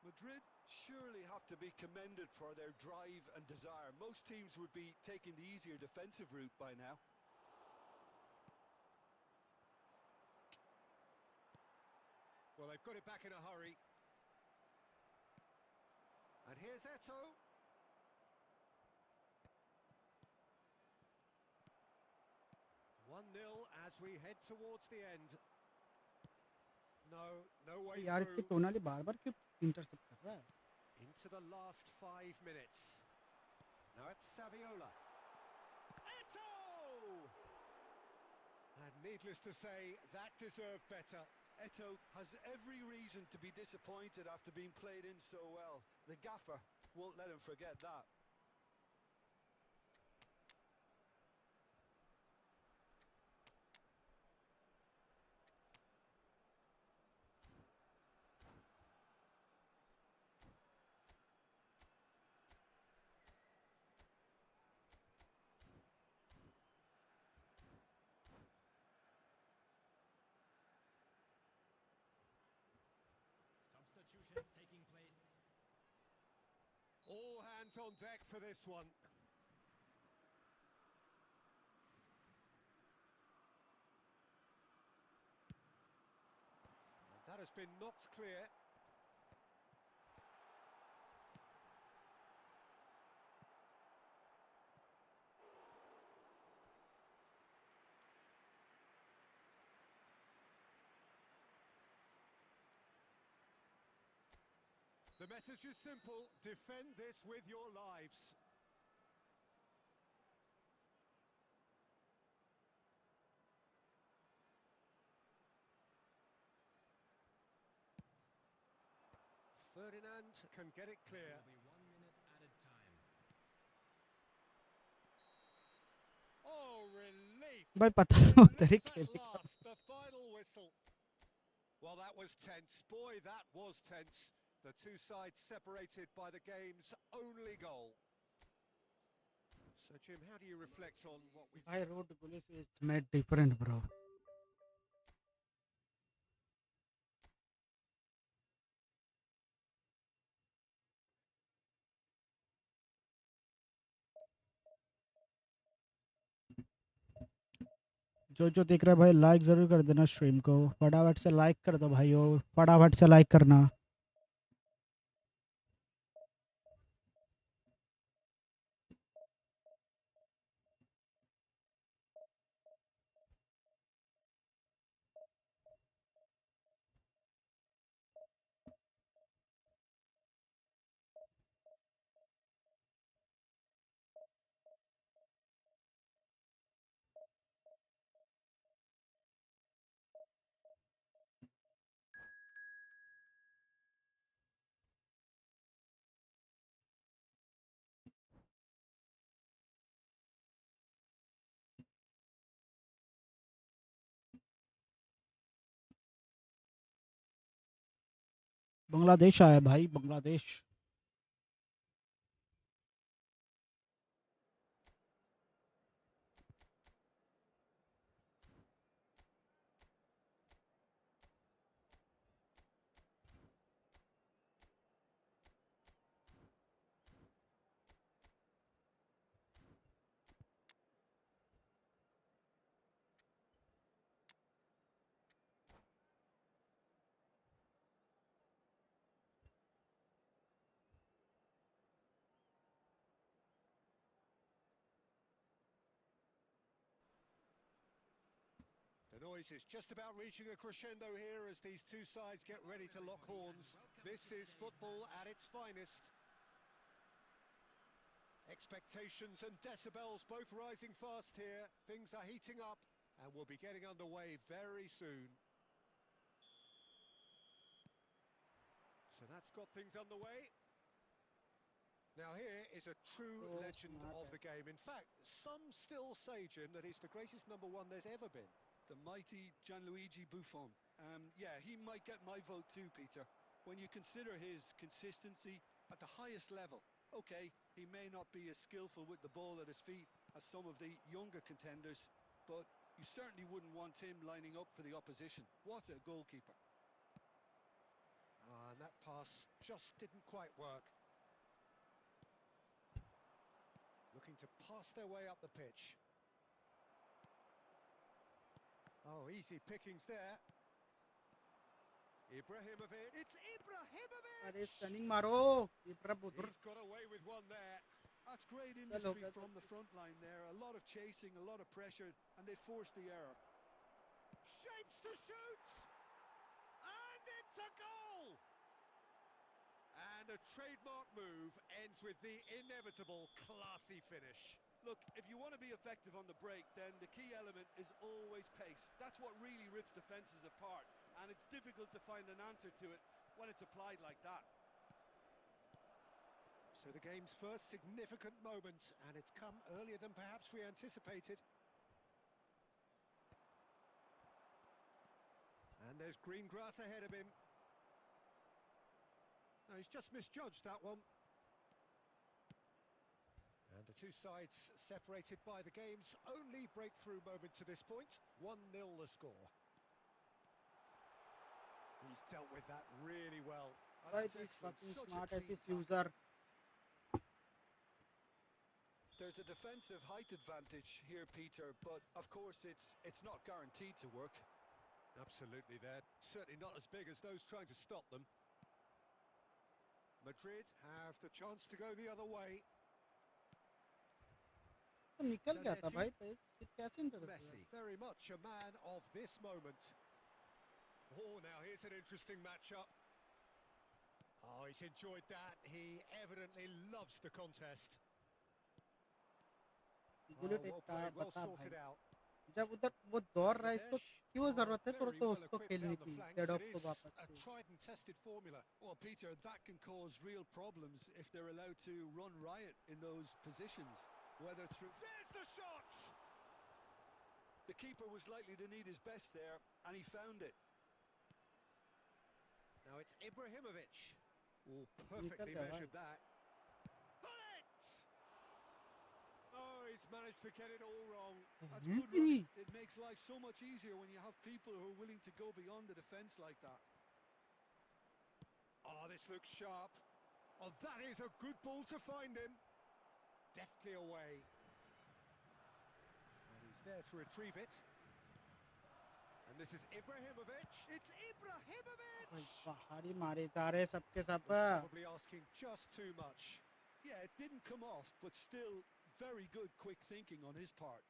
[SPEAKER 2] Madrid surely have to be commended for their drive and desire. Most teams would be taking the easier defensive route by now.
[SPEAKER 3] Well, they've got it back in a hurry. And here's Eto. One-nil as we head towards the end. No way
[SPEAKER 1] यार इसकी
[SPEAKER 3] through.
[SPEAKER 1] टोनाली बार-बार क्यों intercept कर रहा है?
[SPEAKER 3] Into the last 5 minutes. Now it's Saviola. Eto! And needless to say, that deserved better.
[SPEAKER 2] Eto has every reason to be disappointed after being played in so well. The gaffer won't let him forget that.
[SPEAKER 4] Substitutions taking place.
[SPEAKER 3] All hands on deck for this one. And that has been knocked clear. The message is simple: defend this with your lives. Ferdinand can get it clear.
[SPEAKER 4] Will be 1 minute added time.
[SPEAKER 3] Oh, relief!
[SPEAKER 1] भाई पता तो तेरे
[SPEAKER 3] Relief at
[SPEAKER 1] खेलने का।
[SPEAKER 3] last, the final whistle. Well, that was tense. Boy, that was tense. The two sides separated by the game's only goal. So, Jim, how do you reflect on what we've...
[SPEAKER 1] I wrote police is made different, bro. जो देख रहा है भाई like जरूर कर देना stream को, फटाफट से लाइक कर दो भाइयों, फटाफट से लाइक करना। बांग्लादेश आया भाई, Bangladesh.
[SPEAKER 3] The noise is just about reaching a crescendo here as these two sides get ready to lock horns. This is football at its finest. Expectations and decibels both rising fast here. Things are heating up and we'll be getting underway very soon. So that's got things underway. Now here is a true legend of the game. In fact, some still say, Jim, that he's the greatest number one there's ever been.
[SPEAKER 2] The mighty Gianluigi Buffon. Yeah, he might get my vote too, Peter. When you consider his consistency at the highest level Okay, he may not be as skillful with the ball at his feet as some of the younger contenders, but you certainly wouldn't want him lining up for the opposition. What a goalkeeper.
[SPEAKER 3] And that pass just didn't quite work. Looking to pass their way up the pitch. Oh, easy pickings there. Ibrahimovic. It's Ibrahimovic!
[SPEAKER 1] अरे stunning मारो ये तरफ उधर
[SPEAKER 3] He's got away with one there.
[SPEAKER 2] That's great
[SPEAKER 1] हो
[SPEAKER 2] industry
[SPEAKER 1] गया
[SPEAKER 2] from the front line there. A lot of chasing, a lot of pressure, and they forced the error.
[SPEAKER 3] Shapes to shoot! And it's a goal! And a trademark move ends with the inevitable classy finish.
[SPEAKER 2] Look, if you want to be effective on the break, then the key element is always pace. That's what really rips defences apart, and it's difficult to find an answer to it when it's applied like that.
[SPEAKER 3] So the game's first significant moment, and it's come earlier than perhaps we anticipated. And there's green grass ahead of him. No, he's just misjudged that one. And the two sides separated by the game's only breakthrough moment to this point. 1-0 the score. He's dealt with that really well.
[SPEAKER 1] भाई
[SPEAKER 2] That's
[SPEAKER 1] this
[SPEAKER 2] excellent.
[SPEAKER 1] fucking
[SPEAKER 2] Such a
[SPEAKER 1] smart
[SPEAKER 2] clean
[SPEAKER 1] assist
[SPEAKER 2] tackle.
[SPEAKER 1] user
[SPEAKER 2] There's a defensive height advantage here, Peter, but of course it's not guaranteed to work.
[SPEAKER 3] Absolutely, they're certainly not as big as those trying to stop them. Madrid have the chance to go the other way.
[SPEAKER 1] तो निकल गया था
[SPEAKER 3] Zanetti.
[SPEAKER 1] भाई ये कैसे intercept
[SPEAKER 3] Messi, very much a man of this moment. Oh, now here's an interesting matchup. Oh, he's enjoyed that. He evidently loves the contest.
[SPEAKER 1] Bullet
[SPEAKER 3] well
[SPEAKER 1] एक
[SPEAKER 3] played, well
[SPEAKER 1] बता
[SPEAKER 3] sorted
[SPEAKER 1] भाई
[SPEAKER 3] out.
[SPEAKER 1] जब उधर वो दौड़ रहा है इसको क्यों जरूरत है
[SPEAKER 3] Very
[SPEAKER 1] तो
[SPEAKER 3] well
[SPEAKER 1] उसको
[SPEAKER 3] equipped
[SPEAKER 1] खेलनी
[SPEAKER 3] down the
[SPEAKER 1] थी
[SPEAKER 3] flanks.
[SPEAKER 1] डेड
[SPEAKER 3] It
[SPEAKER 1] ऑफ को
[SPEAKER 3] is
[SPEAKER 1] वापस
[SPEAKER 3] a
[SPEAKER 1] से
[SPEAKER 3] tried and tested formula.
[SPEAKER 2] Well, Peter, that can cause real problems if they're allowed to run riot in those positions, whether through...
[SPEAKER 3] There's the shot!
[SPEAKER 2] The keeper was likely to need his best there, and he found it.
[SPEAKER 3] Now it's Ibrahimovic. Oh,
[SPEAKER 1] निकल
[SPEAKER 3] perfectly
[SPEAKER 1] गया भाई
[SPEAKER 3] measured that. Bullet! Oh, he's managed to get it all wrong.
[SPEAKER 2] That's
[SPEAKER 1] hmm
[SPEAKER 2] good
[SPEAKER 1] कि
[SPEAKER 2] running.
[SPEAKER 1] नहीं
[SPEAKER 2] It makes life so much easier when you have people who are willing to go beyond the defence like that.
[SPEAKER 3] Oh, this looks sharp. Oh, that is a good ball to find him. Deftly away. And he's there to retrieve it. And this is Ibrahimovic. It's Ibrahimovic!
[SPEAKER 1] भाई बाहर ही मारे जा रहे सबके सब
[SPEAKER 3] Probably asking just too much.
[SPEAKER 2] Yeah, it didn't come off, but still very good quick thinking on his part.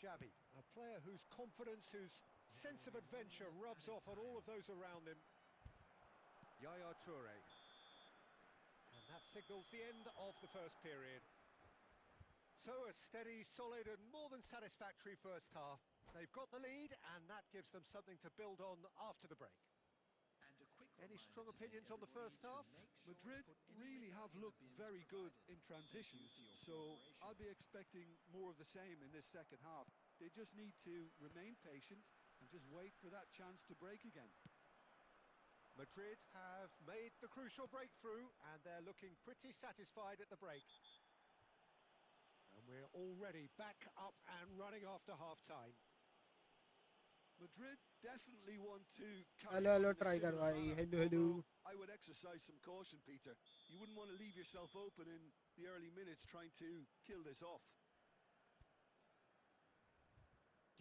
[SPEAKER 3] Xavi, a player whose confidence, whose sense of adventure rubs off on all of those around him. Yaya Toure. And that signals the end of the first period. So a steady, solid and more than satisfactory first half. They've got the lead and that gives them something to build on after the break. Any strong opinions on the first half?
[SPEAKER 2] Madrid really have looked very good in transitions, so I'll be expecting more of the same in this second half. They just need to remain patient and just wait for that chance to break again.
[SPEAKER 3] Madrid have made the crucial breakthrough and they're looking pretty satisfied at the break. And we're already back up and running after half-time.
[SPEAKER 2] Madrid definitely want to
[SPEAKER 1] hello hello
[SPEAKER 2] on in a
[SPEAKER 1] try कर
[SPEAKER 2] similar
[SPEAKER 1] भाई
[SPEAKER 2] manner,
[SPEAKER 1] hello hello
[SPEAKER 2] although I would exercise some caution, Peter. You wouldn't want to leave yourself open in the early minutes trying to kill this off.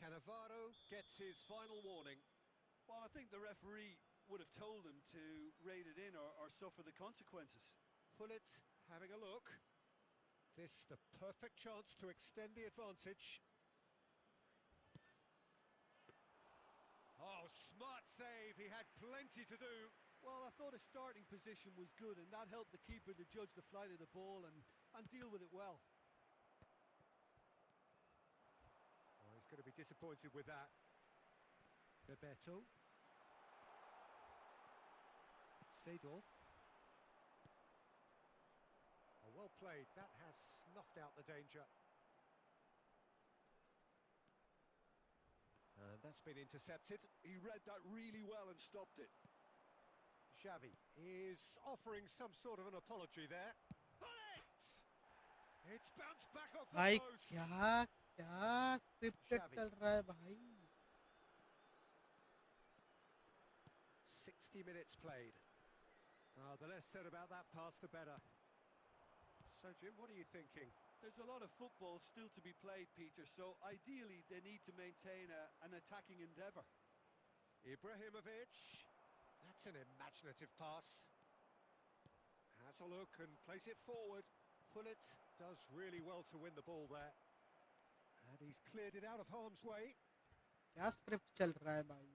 [SPEAKER 3] Cannavaro gets his final warning.
[SPEAKER 2] Well, I think the referee would have told him to rein it in or suffer the consequences.
[SPEAKER 3] Pullet having a look. This the perfect chance to extend the advantage. Oh, smart save. He had plenty to do.
[SPEAKER 2] Well, I thought his starting position was good, and that helped the keeper to judge the flight of the ball and deal with it well.
[SPEAKER 3] Oh, he's going to be disappointed with that. Bebeto. Seedorf. Oh, well played. That has snuffed out the danger. And that's been intercepted.
[SPEAKER 2] He read that really well and stopped it.
[SPEAKER 3] Xavi is offering some sort of an apology there. On it! It's bounced back off the
[SPEAKER 1] भाई
[SPEAKER 3] post.
[SPEAKER 1] क्या क्या scripted
[SPEAKER 3] Xavi.
[SPEAKER 1] चल रहा है भाई
[SPEAKER 3] 60 minutes played. The less said about that pass, the better. So, Jim, what are you thinking?
[SPEAKER 2] There's a lot of football still to be played, Peter, so ideally they need to maintain an attacking endeavour.
[SPEAKER 3] Ibrahimovic. That's an imaginative pass. Has a look and place it forward. Pullet does really well to win the ball there. And he's cleared it out of harm's way.
[SPEAKER 1] क्या script चल रहा है भाई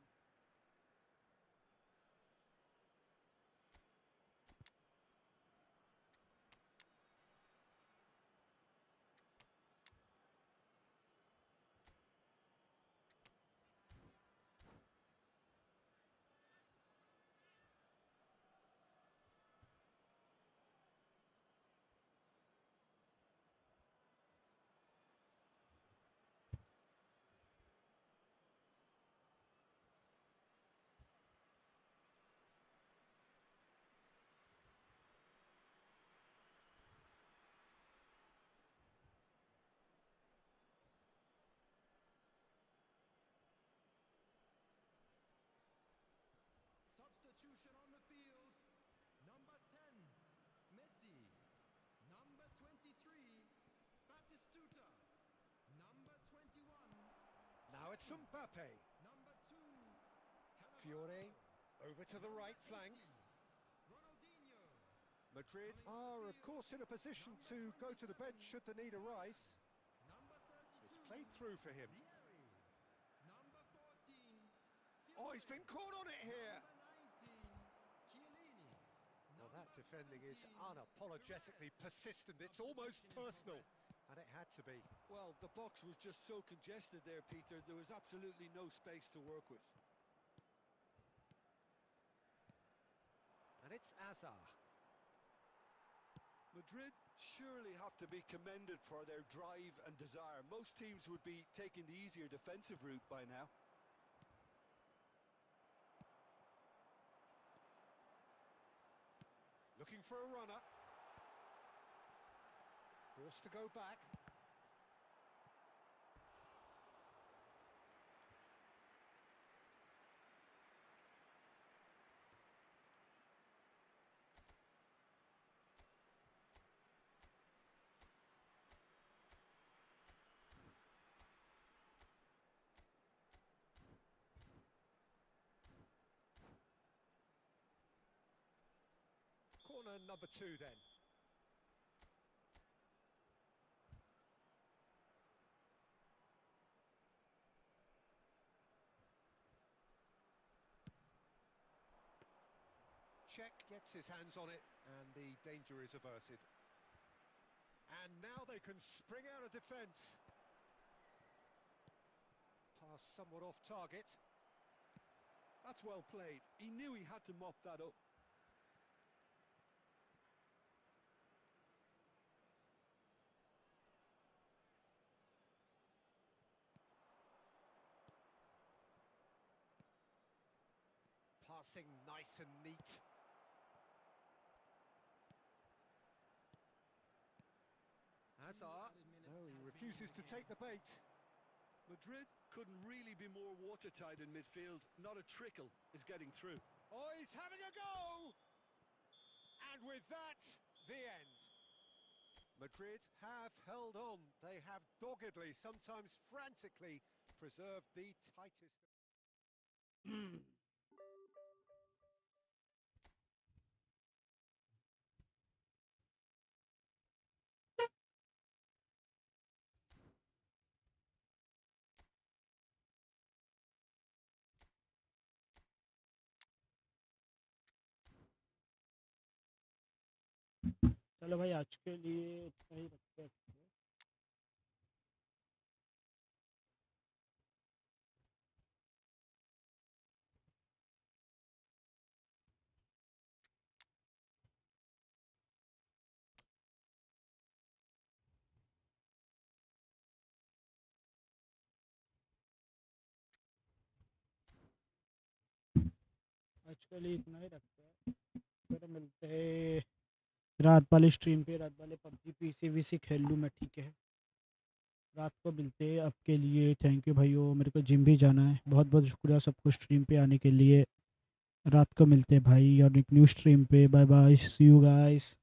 [SPEAKER 4] Substitution on the field. Number 10, Messi. Number 23, Batistuta. Number 21,
[SPEAKER 3] Now it's Mbappe.
[SPEAKER 4] number 2,
[SPEAKER 3] Fiore
[SPEAKER 4] Cannavaro.
[SPEAKER 3] over to the right flank.
[SPEAKER 4] 80, Ronaldinho.
[SPEAKER 3] Madrid are, of course, in a position to go to the bench should the need arise.
[SPEAKER 4] Number 32,
[SPEAKER 3] It's played through for him.
[SPEAKER 4] Vieri. Number 14,
[SPEAKER 3] Oh, he's been caught on it here.
[SPEAKER 4] Number 19, Chiellini.
[SPEAKER 3] Well, that
[SPEAKER 4] Number
[SPEAKER 3] defending is
[SPEAKER 4] 17,
[SPEAKER 3] unapologetically
[SPEAKER 4] Perez.
[SPEAKER 3] persistent. It's almost
[SPEAKER 4] Substitution in
[SPEAKER 3] personal.
[SPEAKER 4] progress.
[SPEAKER 3] And it had to be.
[SPEAKER 2] Well, the box was just so congested there, Peter, there was absolutely no space to work with.
[SPEAKER 3] And it's Azar.
[SPEAKER 2] Madrid surely have to be commended for their drive and desire. Most teams would be taking the easier defensive route by now.
[SPEAKER 3] Looking for a runner. Forced to go back. Corner number 2 then. Czech gets his hands on it and the danger is averted. And now they can spring out of defence. Pass somewhat off target.
[SPEAKER 2] That's well played. He knew he had to mop that up.
[SPEAKER 3] Passing nice and neat. Hazard. No, he refuses to take the bait.
[SPEAKER 2] Madrid couldn't really be more watertight in midfield. Not a trickle is getting through.
[SPEAKER 3] Oh, he's having a go! And with that, the end. Madrid have held on. They have doggedly, sometimes frantically, preserved the tightest.
[SPEAKER 1] चलो भाई आज के लिए इतना ही रखते हैं आज आज के लिए इतना ही रखते हैं, फिर मिलते हैं रात वाली स्ट्रीम पे। रात वाले पबजी पीसी वीसी खेल लूँ मैं, ठीक है। रात को मिलते हैं। आपके लिए थैंक यू भाइयों, मेरे को जिम भी जाना है। बहुत बहुत शुक्रिया सबको स्ट्रीम पे आने के लिए। रात को मिलते हैं भाई और एक न्यू स्ट्रीम पे। Bye bye, see you guys.